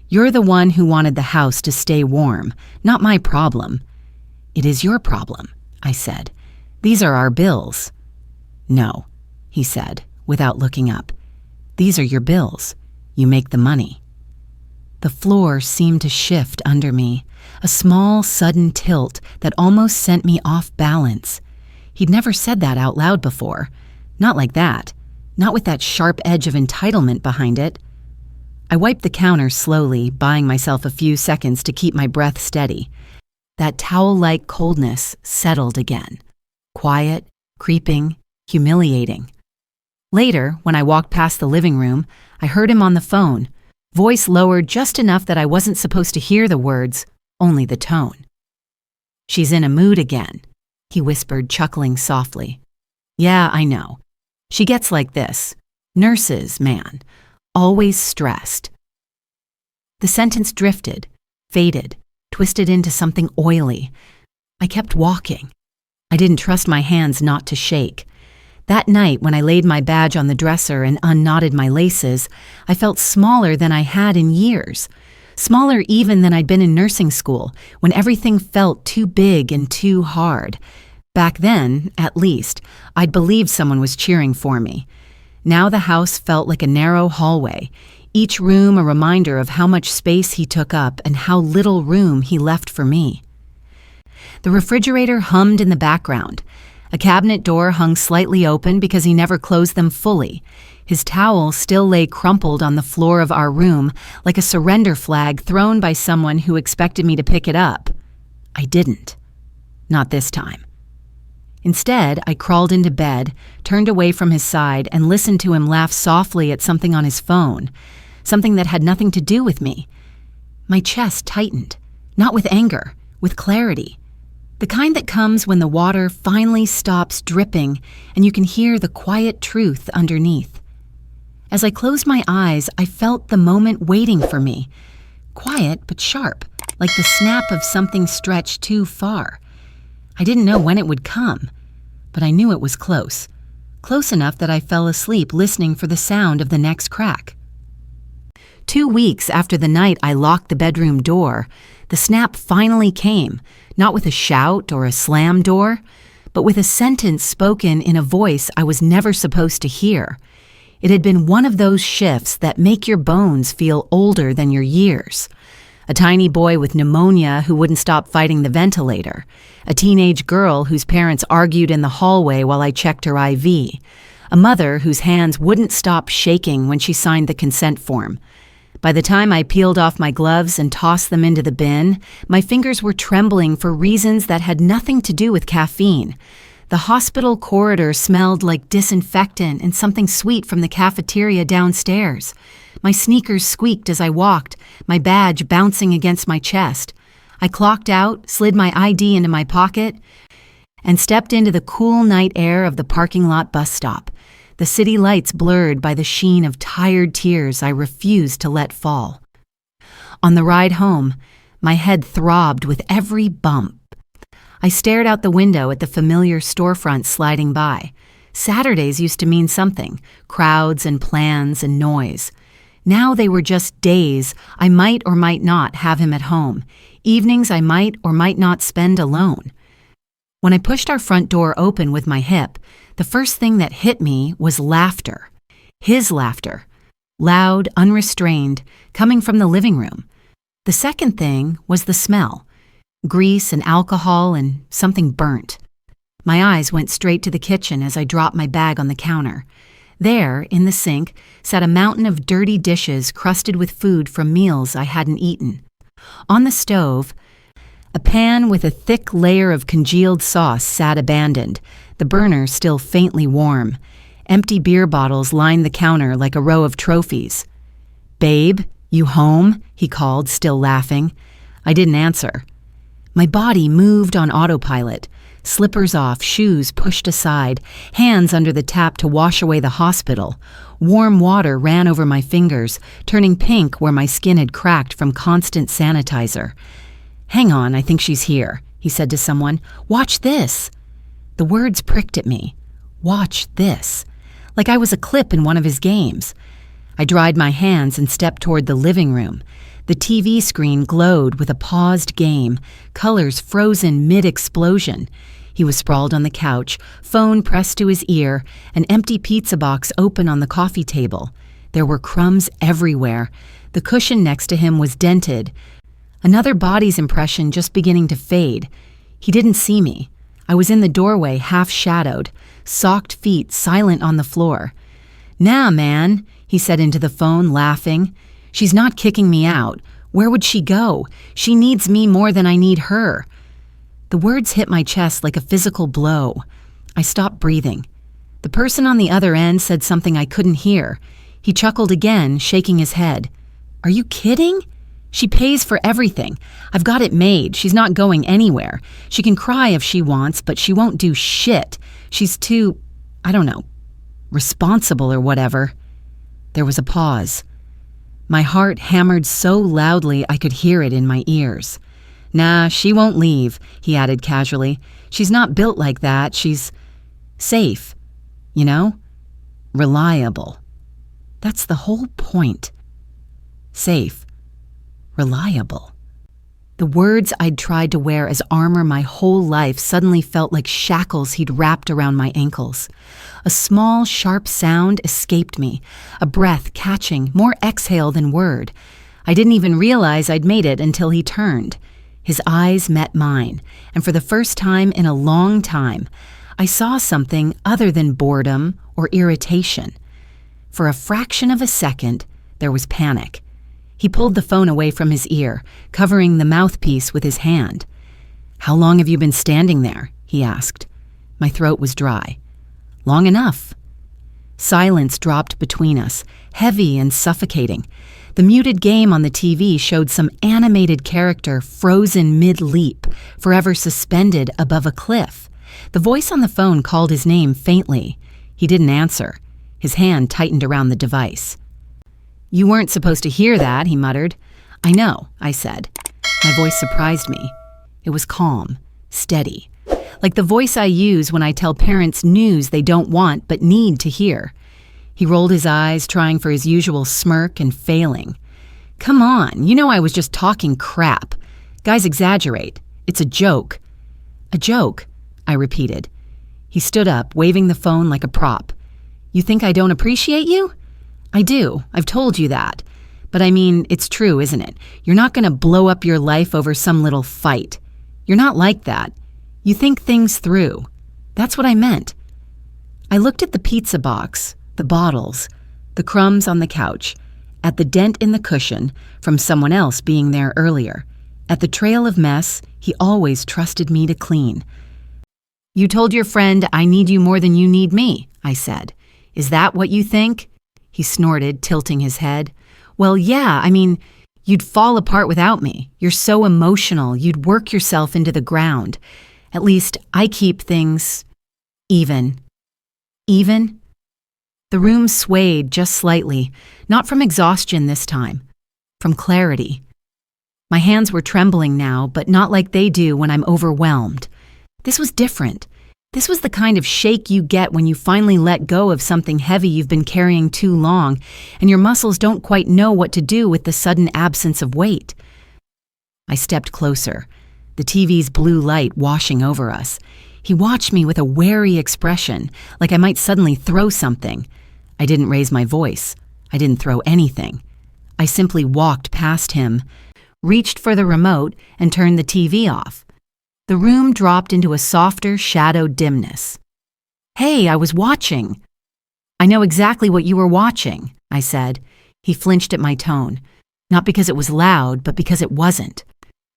Speaker 1: "You're the one who wanted the house to stay warm, not my problem." "It is your problem," I said. "These are our bills." "No," he said, without looking up. "These are your bills. You make the money." The floor seemed to shift under me, a small, sudden tilt that almost sent me off balance. He'd never said that out loud before. Not like that. Not with that sharp edge of entitlement behind it. I wiped the counter slowly, buying myself a few seconds to keep my breath steady. That towel-like coldness settled again. Quiet, creeping, humiliating. Later, when I walked past the living room, I heard him on the phone, voice lowered just enough that I wasn't supposed to hear the words, only the tone. "She's in a mood again," he whispered, chuckling softly. "Yeah, I know. She gets like this. Nurses, man. Always stressed." The sentence drifted, faded, twisted into something oily. I kept walking. I didn't trust my hands not to shake. That night, when I laid my badge on the dresser and unknotted my laces, I felt smaller than I had in years. Smaller even than I'd been in nursing school, when everything felt too big and too hard. Back then, at least, I'd believed someone was cheering for me. Now the house felt like a narrow hallway, each room a reminder of how much space he took up and how little room he left for me. The refrigerator hummed in the background. A cabinet door hung slightly open because he never closed them fully. His towel still lay crumpled on the floor of our room like a surrender flag thrown by someone who expected me to pick it up. I didn't. Not this time. Instead, I crawled into bed, turned away from his side, and listened to him laugh softly at something on his phone, something that had nothing to do with me. My chest tightened, not with anger, with clarity. The kind that comes when the water finally stops dripping and you can hear the quiet truth underneath. As I closed my eyes, I felt the moment waiting for me. Quiet but sharp, like the snap of something stretched too far. I didn't know when it would come, but I knew it was close. Close enough that I fell asleep listening for the sound of the next crack. 2 weeks after the night I locked the bedroom door, the snap finally came, not with a shout or a slam door, but with a sentence spoken in a voice I was never supposed to hear. It had been one of those shifts that make your bones feel older than your years. A tiny boy with pneumonia who wouldn't stop fighting the ventilator. A teenage girl whose parents argued in the hallway while I checked her IV. A mother whose hands wouldn't stop shaking when she signed the consent form. By the time I peeled off my gloves and tossed them into the bin, my fingers were trembling for reasons that had nothing to do with caffeine. The hospital corridor smelled like disinfectant and something sweet from the cafeteria downstairs. My sneakers squeaked as I walked, my badge bouncing against my chest. I clocked out, slid my ID into my pocket, and stepped into the cool night air of the parking lot bus stop, the city lights blurred by the sheen of tired tears I refused to let fall. On the ride home, my head throbbed with every bump. I stared out the window at the familiar storefront sliding by. Saturdays used to mean something, crowds and plans and noise. Now they were just days I might or might not have him at home, evenings I might or might not spend alone. When I pushed our front door open with my hip, the first thing that hit me was laughter. His laughter. Loud, unrestrained, coming from the living room. The second thing was the smell. Grease and alcohol and something burnt. My eyes went straight to the kitchen as I dropped my bag on the counter. There, in the sink, sat a mountain of dirty dishes crusted with food from meals I hadn't eaten. On the stove, a pan with a thick layer of congealed sauce sat abandoned, the burner still faintly warm. Empty beer bottles lined the counter like a row of trophies. "Babe, you home?" he called, still laughing. I didn't answer. My body moved on autopilot. Slippers off, shoes pushed aside, hands under the tap to wash away the hospital. Warm water ran over my fingers, turning pink where my skin had cracked from constant sanitizer. "Hang on, I think she's here," he said to someone. "Watch this." The words pricked at me. Watch this. Like I was a clip in one of his games. I dried my hands and stepped toward the living room. The TV screen glowed with a paused game, colors frozen mid-explosion. He was sprawled on the couch, phone pressed to his ear, an empty pizza box open on the coffee table. There were crumbs everywhere. The cushion next to him was dented. Another body's impression just beginning to fade. He didn't see me. I was in the doorway, half-shadowed, socked feet silent on the floor. "Nah, man," he said into the phone, laughing. "She's not kicking me out. Where would she go? She needs me more than I need her." The words hit my chest like a physical blow. I stopped breathing. The person on the other end said something I couldn't hear. He chuckled again, shaking his head. "Are you kidding? She pays for everything. I've got it made. She's not going anywhere. She can cry if she wants, but she won't do shit. She's too, I don't know, responsible or whatever." There was a pause. My heart hammered so loudly I could hear it in my ears. "Nah, she won't leave," he added casually. "She's not built like that. She's safe, you know? Reliable. That's the whole point. Safe. Reliable." The words I'd tried to wear as armor my whole life suddenly felt like shackles he'd wrapped around my ankles. A small, sharp sound escaped me, a breath catching, more exhale than word. I didn't even realize I'd made it until he turned. His eyes met mine, and for the first time in a long time, I saw something other than boredom or irritation. For a fraction of a second, there was panic. He pulled the phone away from his ear, covering the mouthpiece with his hand. "How long have you been standing there?" he asked. My throat was dry. "Long enough." Silence dropped between us, heavy and suffocating. The muted game on the TV showed some animated character frozen mid-leap, forever suspended above a cliff. The voice on the phone called his name faintly. He didn't answer. His hand tightened around the device. "You weren't supposed to hear that," he muttered. "I know," I said. My voice surprised me. It was calm, steady, like the voice I use when I tell parents news they don't want but need to hear. He rolled his eyes, trying for his usual smirk and failing. "Come on, you know I was just talking crap. Guys exaggerate. It's a joke." "A joke," I repeated. He stood up, waving the phone like a prop. "You think I don't appreciate you?" "I do. I've told you that. But I mean, it's true, isn't it? You're not going to blow up your life over some little fight. You're not like that. You think things through. That's what I meant." I looked at the pizza box, the bottles, the crumbs on the couch, at the dent in the cushion from someone else being there earlier, at the trail of mess he always trusted me to clean. "You told your friend I need you more than you need me," I said. "Is that what you think?" He snorted, tilting his head. "Well, yeah, I mean, you'd fall apart without me. You're so emotional, you'd work yourself into the ground. At least I keep things even." Even? The room swayed just slightly, not from exhaustion this time, from clarity. My hands were trembling now, but not like they do when I'm overwhelmed. This was different. This was the kind of shake you get when you finally let go of something heavy you've been carrying too long, and your muscles don't quite know what to do with the sudden absence of weight. I stepped closer, the TV's blue light washing over us. He watched me with a wary expression, like I might suddenly throw something. I didn't raise my voice. I didn't throw anything. I simply walked past him, reached for the remote, and turned the TV off. The room dropped into a softer, shadowed dimness. "Hey, I was watching." "I know exactly what you were watching," I said. He flinched at my tone, not because it was loud, but because it wasn't.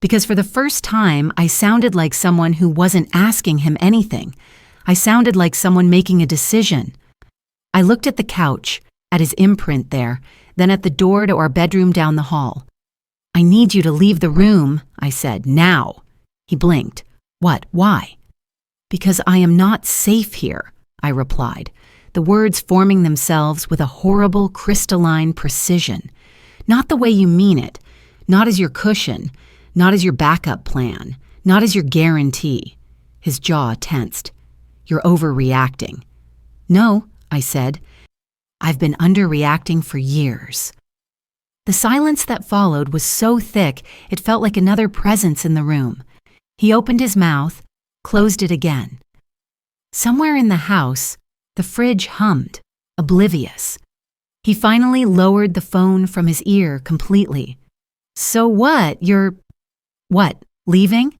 Speaker 1: Because for the first time, I sounded like someone who wasn't asking him anything. I sounded like someone making a decision. I looked at the couch, at his imprint there, then at the door to our bedroom down the hall. "I need you to leave the room," I said, "now." He blinked. "What? Why?" "Because I am not safe here," I replied, the words forming themselves with a horrible crystalline precision. Not the way you mean it, not as your cushion, not as your backup plan, not as your guarantee. His jaw tensed. "You're overreacting." "No," I said. "I've been underreacting for years." The silence that followed was so thick it felt like another presence in the room. He opened his mouth, closed it again. Somewhere in the house, the fridge hummed, oblivious. He finally lowered the phone from his ear completely. "So what? What, leaving?"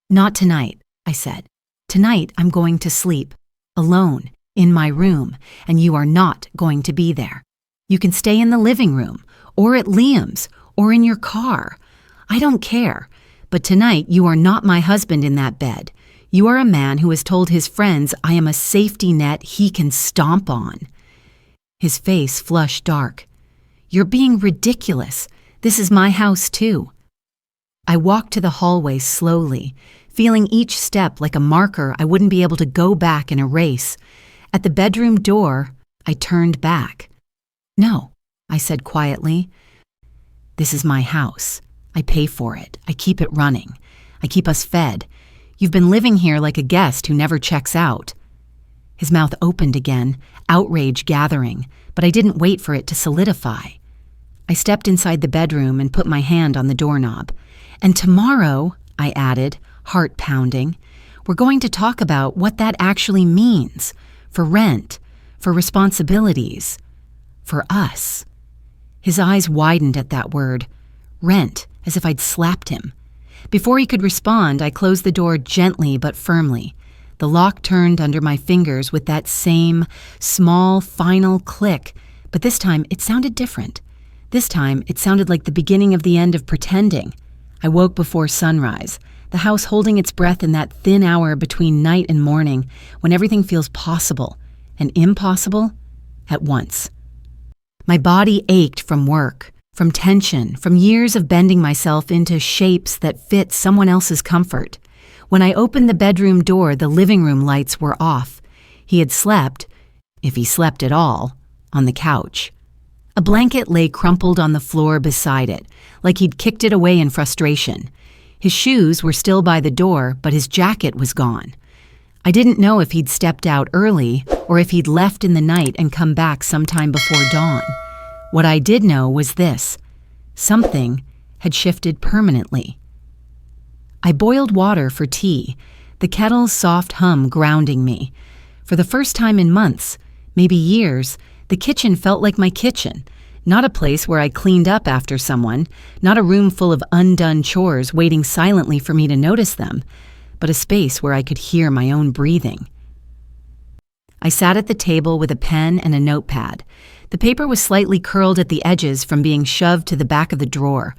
Speaker 1: "Not tonight," I said. "Tonight I'm going to sleep, alone, in my room, and you are not going to be there. You can stay in the living room, or at Liam's, or in your car. I don't care. But tonight you are not my husband in that bed. You are a man who has told his friends I am a safety net he can stomp on." His face flushed dark. "You're being ridiculous. This is my house too." I walked to the hallway slowly, feeling each step like a marker I wouldn't be able to go back and erase. At the bedroom door, I turned back. "No," I said quietly. "This is my house. I pay for it. I keep it running. I keep us fed. You've been living here like a guest who never checks out." His mouth opened again, outrage gathering, but I didn't wait for it to solidify. I stepped inside the bedroom and put my hand on the doorknob. "And tomorrow," I added, heart pounding, "we're going to talk about what that actually means for rent, for responsibilities, for us." His eyes widened at that word, rent, as if I'd slapped him. Before he could respond, I closed the door gently but firmly. The lock turned under my fingers with that same small final click, but this time it sounded different. This time it sounded like the beginning of the end of pretending. I woke before sunrise, the house holding its breath in that thin hour between night and morning when everything feels possible and impossible at once. My body ached from work, from tension, from years of bending myself into shapes that fit someone else's comfort. When I opened the bedroom door, the living room lights were off. He had slept, if he slept at all, on the couch. A blanket lay crumpled on the floor beside it, like he'd kicked it away in frustration. His shoes were still by the door, but his jacket was gone. I didn't know if he'd stepped out early or if he'd left in the night and come back sometime before dawn. What I did know was this: something had shifted permanently. I boiled water for tea, the kettle's soft hum grounding me. For the first time in months, maybe years, the kitchen felt like my kitchen, not a place where I cleaned up after someone, not a room full of undone chores waiting silently for me to notice them, but a space where I could hear my own breathing. I sat at the table with a pen and a notepad. The paper was slightly curled at the edges from being shoved to the back of the drawer.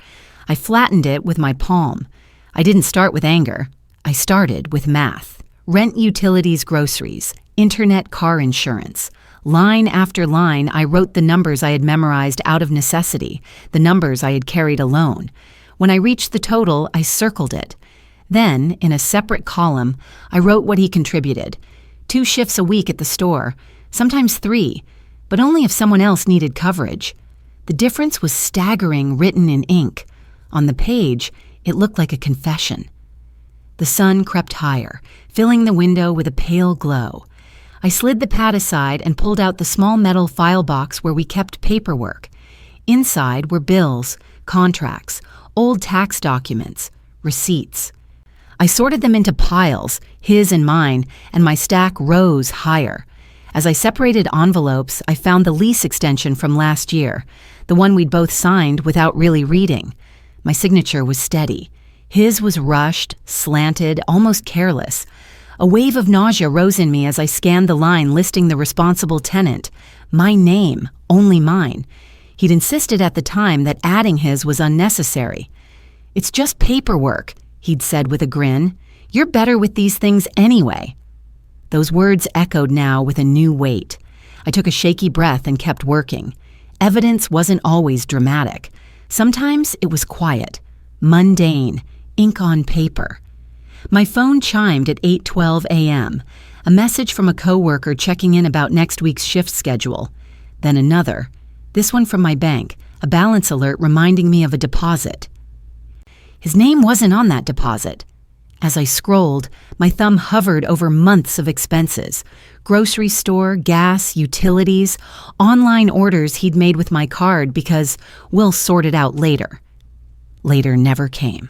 Speaker 1: I flattened it with my palm. I didn't start with anger. I started with math. Rent, utilities, groceries, internet, car insurance. Line after line, I wrote the numbers I had memorized out of necessity, the numbers I had carried alone. When I reached the total, I circled it. Then, in a separate column, I wrote what he contributed. 2 shifts a week at the store, sometimes 3, but only if someone else needed coverage. The difference was staggering, written in ink. On the page, it looked like a confession. The sun crept higher, filling the window with a pale glow. I slid the pad aside and pulled out the small metal file box where we kept paperwork. Inside were bills, contracts, old tax documents, receipts. I sorted them into piles, his and mine, and my stack rose higher. As I separated envelopes, I found the lease extension from last year, the one we'd both signed without really reading. My signature was steady. His was rushed, slanted, almost careless. A wave of nausea rose in me as I scanned the line listing the responsible tenant. My name, only mine. He'd insisted at the time that adding his was unnecessary. "It's just paperwork," he'd said with a grin. "You're better with these things anyway." Those words echoed now with a new weight. I took a shaky breath and kept working. Evidence wasn't always dramatic. Sometimes it was quiet, mundane, ink on paper. My phone chimed at 8:12 a.m., a message from a coworker checking in about next week's shift schedule. Then another, this one from my bank, a balance alert reminding me of a deposit. His name wasn't on that deposit. As I scrolled, my thumb hovered over months of expenses: grocery store, gas, utilities, online orders he'd made with my card because we'll sort it out later. Later never came.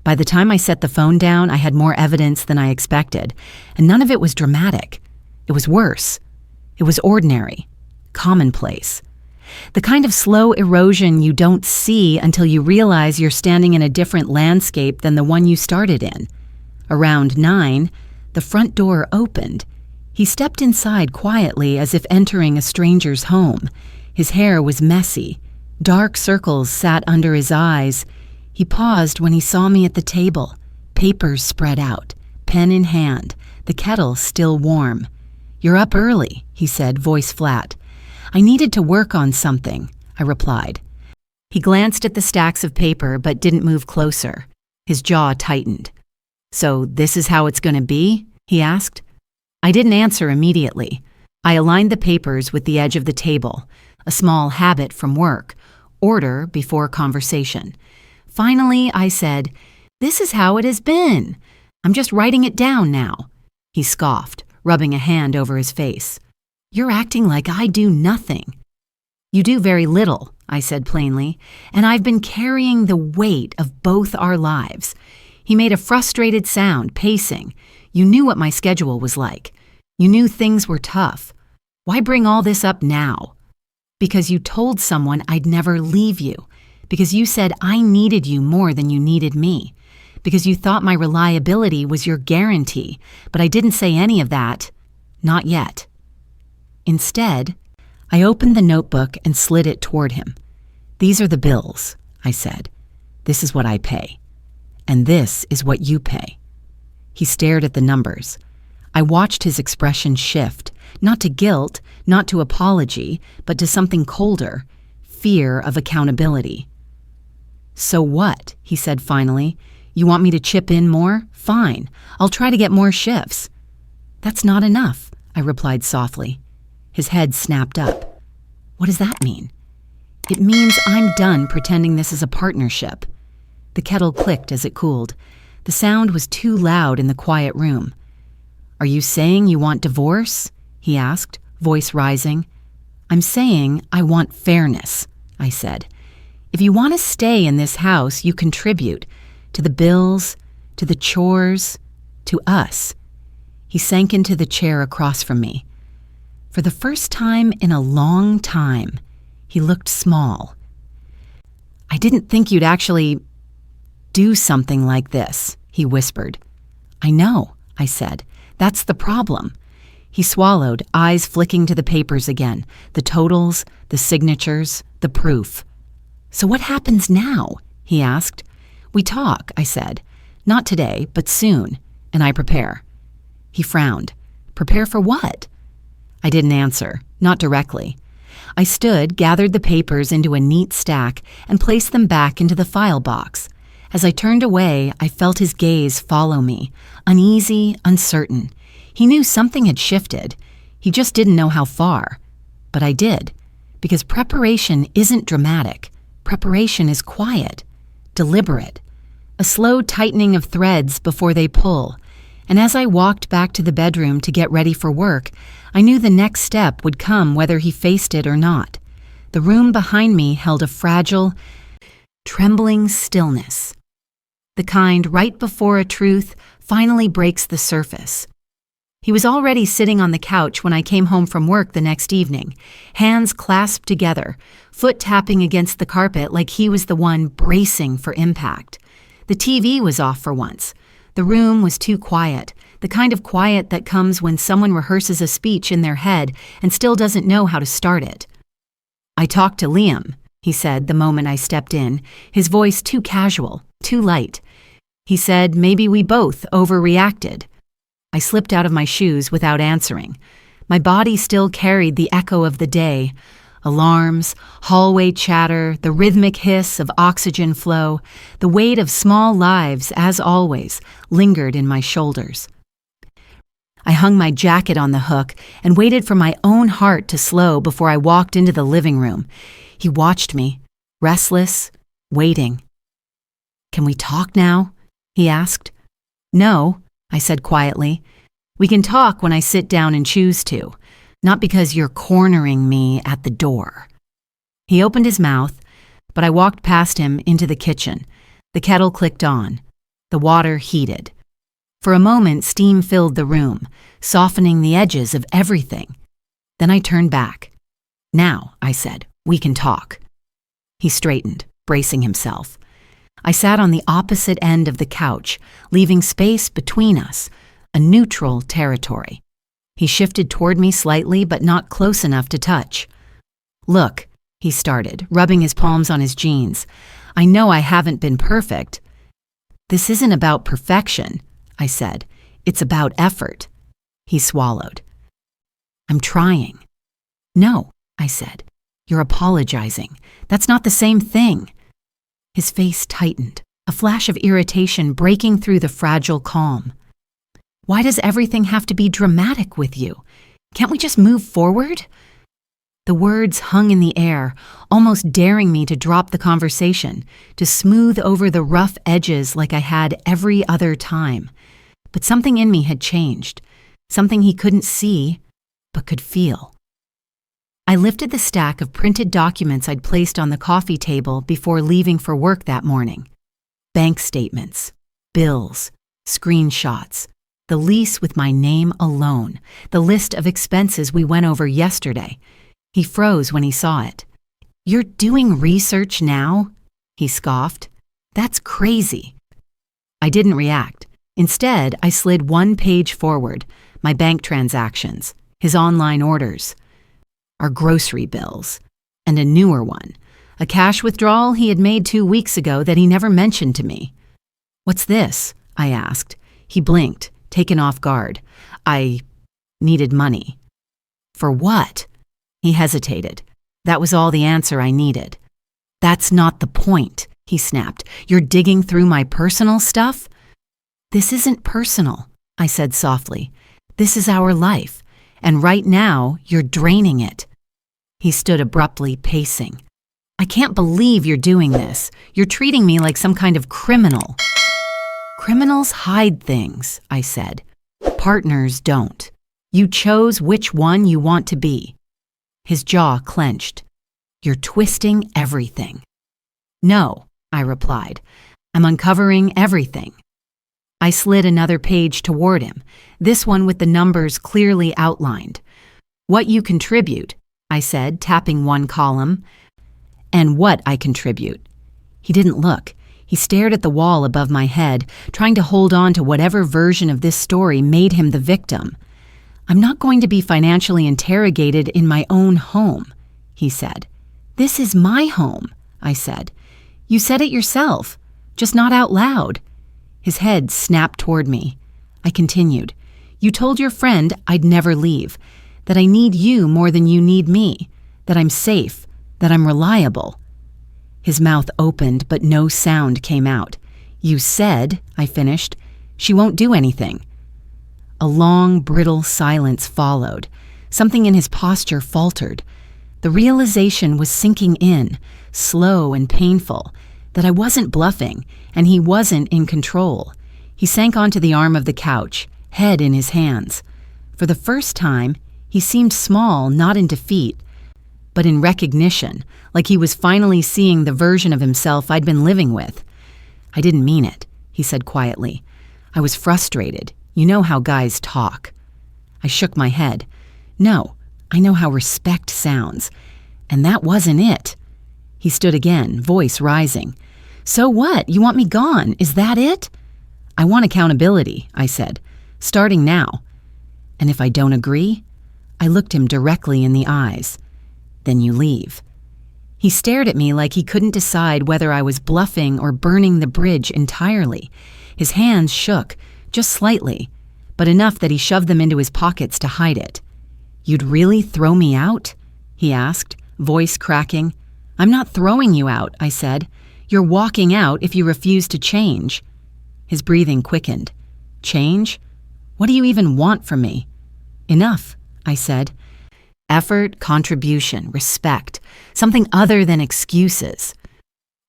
Speaker 1: By the time I set the phone down, I had more evidence than I expected, and none of it was dramatic. It was worse. It was ordinary, commonplace. The kind of slow erosion you don't see until you realize you're standing in a different landscape than the one you started in. Around 9, the front door opened. He stepped inside quietly as if entering a stranger's home. His hair was messy. Dark circles sat under his eyes. He paused when he saw me at the table, papers spread out, pen in hand, the kettle still warm. "You're up early," he said, voice flat. "I needed to work on something," I replied. He glanced at the stacks of paper but didn't move closer. His jaw tightened. "So this is how it's going to be?" he asked. I didn't answer immediately. I aligned the papers with the edge of the table, a small habit from work, order before conversation. Finally, I said, "This is how it has been. I'm just writing it down now." He scoffed, rubbing a hand over his face. "You're acting like I do nothing." "You do very little," I said plainly, "and I've been carrying the weight of both our lives." He made a frustrated sound, pacing. "You knew what my schedule was like. You knew things were tough. Why bring all this up now?" "Because you told someone I'd never leave you. Because you said I needed you more than you needed me. because you thought my reliability was your guarantee, but I didn't say any of that. Not yet. Instead, I opened the notebook and slid it toward him. These are the bills, I said. This is what I pay. And this is what you pay. He stared at the numbers. I watched his expression shift, not to guilt, not to apology, but to something colder, fear of accountability. So what? He said finally. You want me to chip in more? Fine. I'll try to get more shifts. That's not enough, I replied softly. His head snapped up. What does that mean? It means I'm done pretending this is a partnership. The kettle clicked as it cooled. The sound was too loud in the quiet room. Are you saying you want divorce? He asked, voice rising. I'm saying I want fairness, I said. If you want to stay in this house, you contribute to the bills, to the chores, to us. He sank into the chair across from me. For the first time in a long time, he looked small. I didn't think you'd actually do something like this, he whispered. I know, I said. That's the problem. He swallowed, eyes flicking to the papers again, the totals, the signatures, the proof. So what happens now? He asked. We talk, I said. Not today, but soon, and I prepare. He frowned. Prepare for what? I didn't answer, not directly. I stood, gathered the papers into a neat stack, and placed them back into the file box. As I turned away, I felt his gaze follow me, uneasy, uncertain. He knew something had shifted. He just didn't know how far. But I did, because preparation isn't dramatic. Preparation is quiet, deliberate, a slow tightening of threads before they pull. And as I walked back to the bedroom to get ready for work, I knew the next step would come whether he faced it or not. The room behind me held a fragile, trembling stillness. The kind right before a truth finally breaks the surface. He was already sitting on the couch when I came home from work the next evening, hands clasped together, foot tapping against the carpet like he was the one bracing for impact. The TV was off for once. The room was too quiet, the kind of quiet that comes when someone rehearses a speech in their head and still doesn't know how to start it. I talked to Liam, he said the moment I stepped in, his voice too casual, too light. He said maybe we both overreacted. I slipped out of my shoes without answering. My body still carried the echo of the day. Alarms, hallway chatter, the rhythmic hiss of oxygen flow, the weight of small lives, as always, lingered in my shoulders. I hung my jacket on the hook and waited for my own heart to slow before I walked into the living room. He watched me, restless, waiting. Can we talk now? He asked. No, I said quietly. We can talk when I sit down and choose to, not because you're cornering me at the door. He opened his mouth, but I walked past him into the kitchen. The kettle clicked on. The water heated. For a moment, steam filled the room, softening the edges of everything. Then I turned back. Now, I said, we can talk. He straightened, bracing himself. I sat on the opposite end of the couch, leaving space between us, a neutral territory. He shifted toward me slightly, but not close enough to touch. Look, he started, rubbing his palms on his jeans. I know I haven't been perfect. This isn't about perfection, I said. It's about effort. He swallowed. I'm trying. No, I said. You're apologizing. That's not the same thing. His face tightened, a flash of irritation breaking through the fragile calm. Why does everything have to be dramatic with you? Can't we just move forward? The words hung in the air, almost daring me to drop the conversation, to smooth over the rough edges like I had every other time. But something in me had changed, something he couldn't see, but could feel. I lifted the stack of printed documents I'd placed on the coffee table before leaving for work that morning. Bank statements, bills, screenshots, the lease with my name alone, the list of expenses we went over yesterday. He froze when he saw it. You're doing research now? He scoffed. That's crazy. I didn't react. Instead, I slid one page forward, my bank transactions, his online orders, our grocery bills, and a newer one, a cash withdrawal he had made 2 weeks ago that he never mentioned to me. "What's this?" I asked. He blinked, taken off guard. "I needed money." "For what?" He hesitated. That was all the answer I needed. "That's not the point," he snapped. "You're digging through my personal stuff?" "This isn't personal," I said softly. "This is our life, and right now you're draining it." He stood abruptly, pacing. "I can't believe you're doing this. You're treating me like some kind of criminal." "Criminals hide things," I said. "Partners don't. You chose which one you want to be." His jaw clenched. "You're twisting everything." "No," I replied. "I'm uncovering everything." I slid another page toward him, this one with the numbers clearly outlined. "What you contribute," I said, tapping one column. "And what I contribute." He didn't look. He stared at the wall above my head, trying to hold on to whatever version of this story made him the victim. "I'm not going to be financially interrogated in my own home," he said. "This is my home," I said. "You said it yourself, just not out loud." His head snapped toward me. I continued. "You told your friend I'd never leave, that I need you more than you need me, that I'm safe, that I'm reliable." His mouth opened, but no sound came out. "You said," I finished, "she won't do anything." A long, brittle silence followed. Something in his posture faltered. The realization was sinking in, slow and painful, that I wasn't bluffing, and he wasn't in control. He sank onto the arm of the couch, head in his hands. For the first time, he seemed small, not in defeat, but in recognition, like he was finally seeing the version of himself I'd been living with. "I didn't mean it," he said quietly. "I was frustrated. You know how guys talk." I shook my head. "No, I know how respect sounds. And that wasn't it." He stood again, voice rising. "So what? You want me gone? Is that it?" "I want accountability," I said, "starting now." "And if I don't agree?" I looked him directly in the eyes. "Then you leave." He stared at me like he couldn't decide whether I was bluffing or burning the bridge entirely. His hands shook, just slightly, but enough that he shoved them into his pockets to hide it. "You'd really throw me out?" he asked, voice cracking. "I'm not throwing you out," I said. "You're walking out if you refuse to change." His breathing quickened. "Change? What do you even want from me?" "Enough," I said. "Effort, contribution, respect, something other than excuses."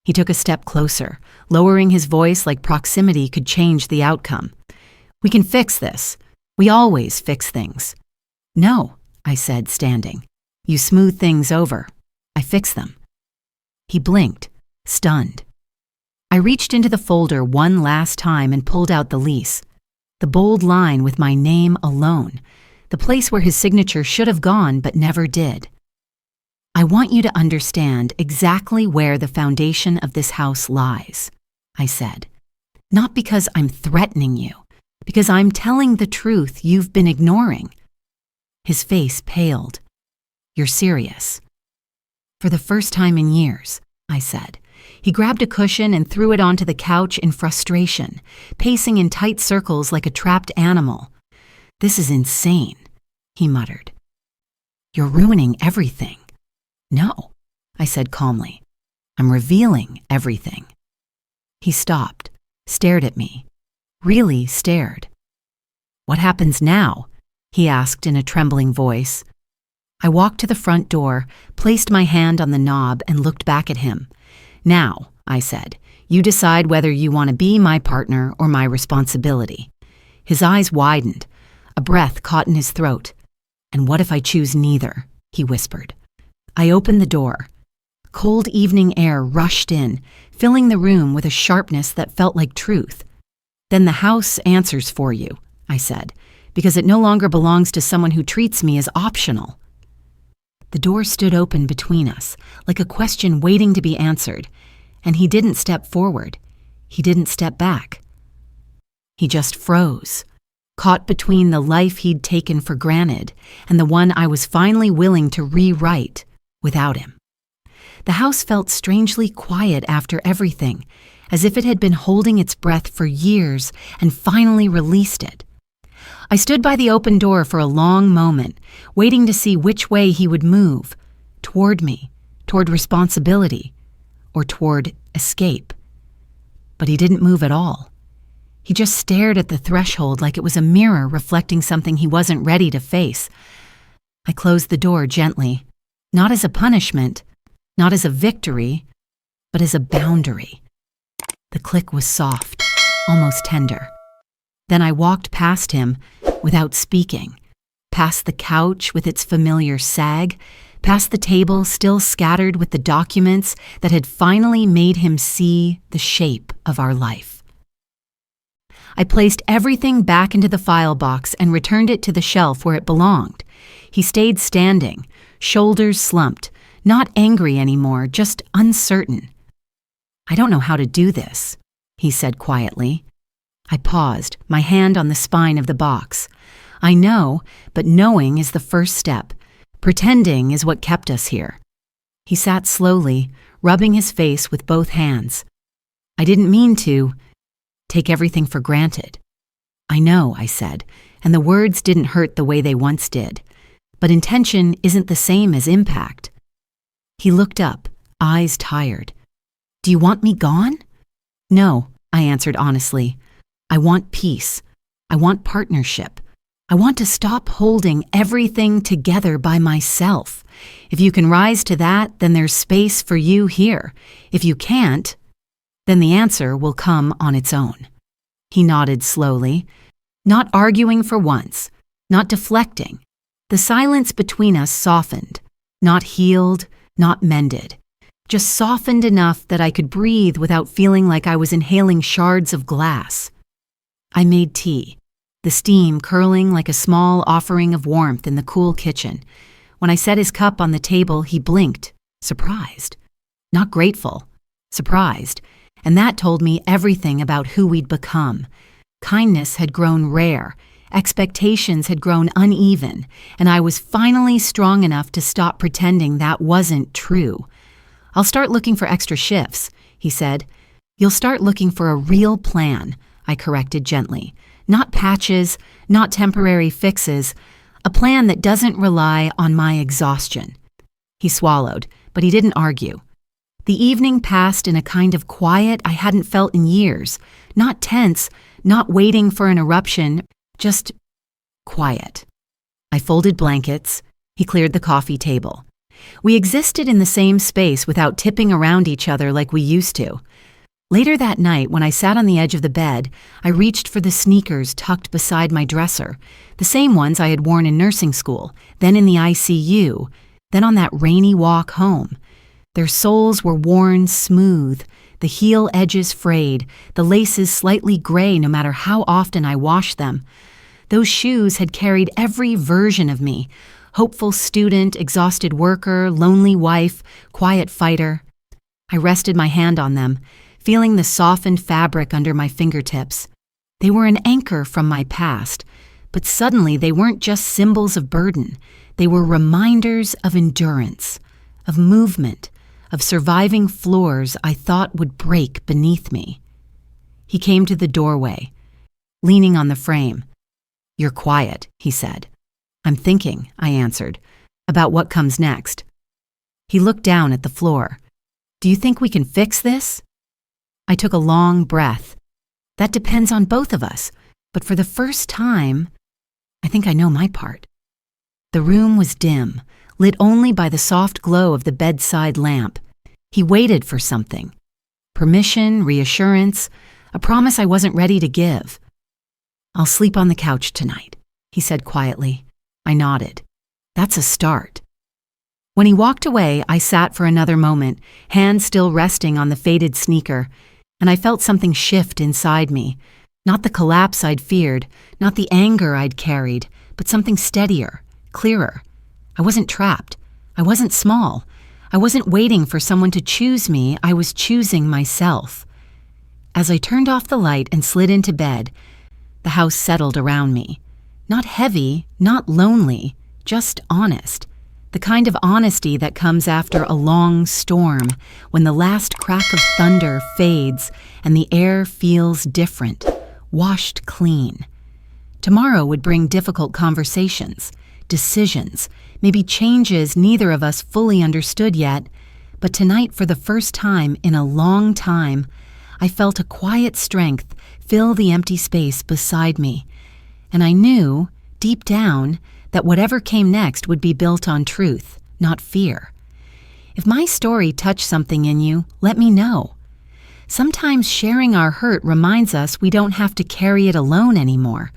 Speaker 1: He took a step closer, lowering his voice like proximity could change the outcome. "We can fix this. We always fix things." "No," I said, standing. "You smooth things over. I fix them." He blinked, stunned. I reached into the folder one last time and pulled out the lease. The bold line with my name alone, the place where his signature should have gone but never did. "I want you to understand exactly where the foundation of this house lies," I said. "Not because I'm threatening you, because I'm telling the truth you've been ignoring." His face paled. "You're serious?" "For the first time in years," I said. He grabbed a cushion and threw it onto the couch in frustration, pacing in tight circles like a trapped animal. "This is insane," he muttered. "You're ruining everything." "No," I said calmly. "I'm revealing everything." He stopped, stared at me, really stared. "What happens now?" he asked in a trembling voice. I walked to the front door, placed my hand on the knob, and looked back at him. "Now," I said, "you decide whether you want to be my partner or my responsibility." His eyes widened. A breath caught in his throat. "And what if I choose neither?" he whispered. I opened the door. Cold evening air rushed in, filling the room with a sharpness that felt like truth. "Then the house answers for you," I said, "because it no longer belongs to someone who treats me as optional." The door stood open between us, like a question waiting to be answered, and he didn't step forward. He didn't step back. He just froze, caught between the life he'd taken for granted and the one I was finally willing to rewrite without him. The house felt strangely quiet after everything, as if it had been holding its breath for years and finally released it. I stood by the open door for a long moment, waiting to see which way he would move, toward me, toward responsibility, or toward escape. But he didn't move at all. He just stared at the threshold like it was a mirror reflecting something he wasn't ready to face. I closed the door gently, not as a punishment, not as a victory, but as a boundary. The click was soft, almost tender. Then I walked past him without speaking, past the couch with its familiar sag, past the table still scattered with the documents that had finally made him see the shape of our life. I placed everything back into the file box and returned it to the shelf where it belonged. He stayed standing, shoulders slumped, not angry anymore, just uncertain. "I don't know how to do this," he said quietly. I paused, my hand on the spine of the box. I know, but knowing is the first step. Pretending is what kept us here. He sat slowly, rubbing his face with both hands. "I didn't mean to take everything for granted." "I know," I said, and the words didn't hurt the way they once did. But intention isn't the same as impact. He looked up, eyes tired. "Do you want me gone?" "No," I answered honestly. "I want peace. I want partnership. I want to stop holding everything together by myself. If you can rise to that, then there's space for you here. If you can't, then the answer will come on its own." He nodded slowly, not arguing for once, not deflecting. The silence between us softened, not healed, not mended, just softened enough that I could breathe without feeling like I was inhaling shards of glass. I made tea, the steam curling like a small offering of warmth in the cool kitchen. When I set his cup on the table, he blinked, surprised. Not grateful, surprised, and that told me everything about who we'd become. Kindness had grown rare, expectations had grown uneven, and I was finally strong enough to stop pretending that wasn't true. "I'll start looking for extra shifts," he said. "You'll start looking for a real plan," I corrected gently. "Not patches, not temporary fixes, a plan that doesn't rely on my exhaustion." He swallowed, but he didn't argue. The evening passed in a kind of quiet I hadn't felt in years, not tense, not waiting for an eruption, just quiet. I folded blankets. He cleared the coffee table. We existed in the same space without tipping around each other like we used to. Later that night, when I sat on the edge of the bed, I reached for the sneakers tucked beside my dresser, the same ones I had worn in nursing school, then in the ICU, then on that rainy walk home. Their soles were worn smooth, the heel edges frayed, the laces slightly gray no matter how often I washed them. Those shoes had carried every version of me: hopeful student, exhausted worker, lonely wife, quiet fighter. I rested my hand on them, feeling the softened fabric under my fingertips. They were an anchor from my past, but suddenly they weren't just symbols of burden. They were reminders of endurance, of movement, of surviving floors I thought would break beneath me. He came to the doorway, leaning on the frame. "You're quiet," he said. "I'm thinking," I answered, "about what comes next." He looked down at the floor. "Do you think we can fix this?" I took a long breath. "That depends on both of us, but for the first time, I think I know my part." The room was dim, lit only by the soft glow of the bedside lamp. He waited for something. Permission, reassurance, a promise I wasn't ready to give. "I'll sleep on the couch tonight," he said quietly. I nodded. "That's a start." When he walked away, I sat for another moment, hand still resting on the faded sneaker, and I felt something shift inside me. Not the collapse I'd feared, not the anger I'd carried, but something steadier, clearer. I wasn't trapped. I wasn't small. I wasn't waiting for someone to choose me. I was choosing myself. As I turned off the light and slid into bed, The house settled around me. Not heavy, not lonely, just honest. The kind of honesty that comes after a long storm, when the last crack of thunder fades and the air feels different, washed clean. Tomorrow would bring difficult conversations, decisions, maybe changes neither of us fully understood yet, but tonight, for the first time in a long time, I felt a quiet strength fill the empty space beside me, and I knew, deep down, that whatever came next would be built on truth, not fear. If my story touched something in you, let me know. Sometimes sharing our hurt reminds us we don't have to carry it alone anymore.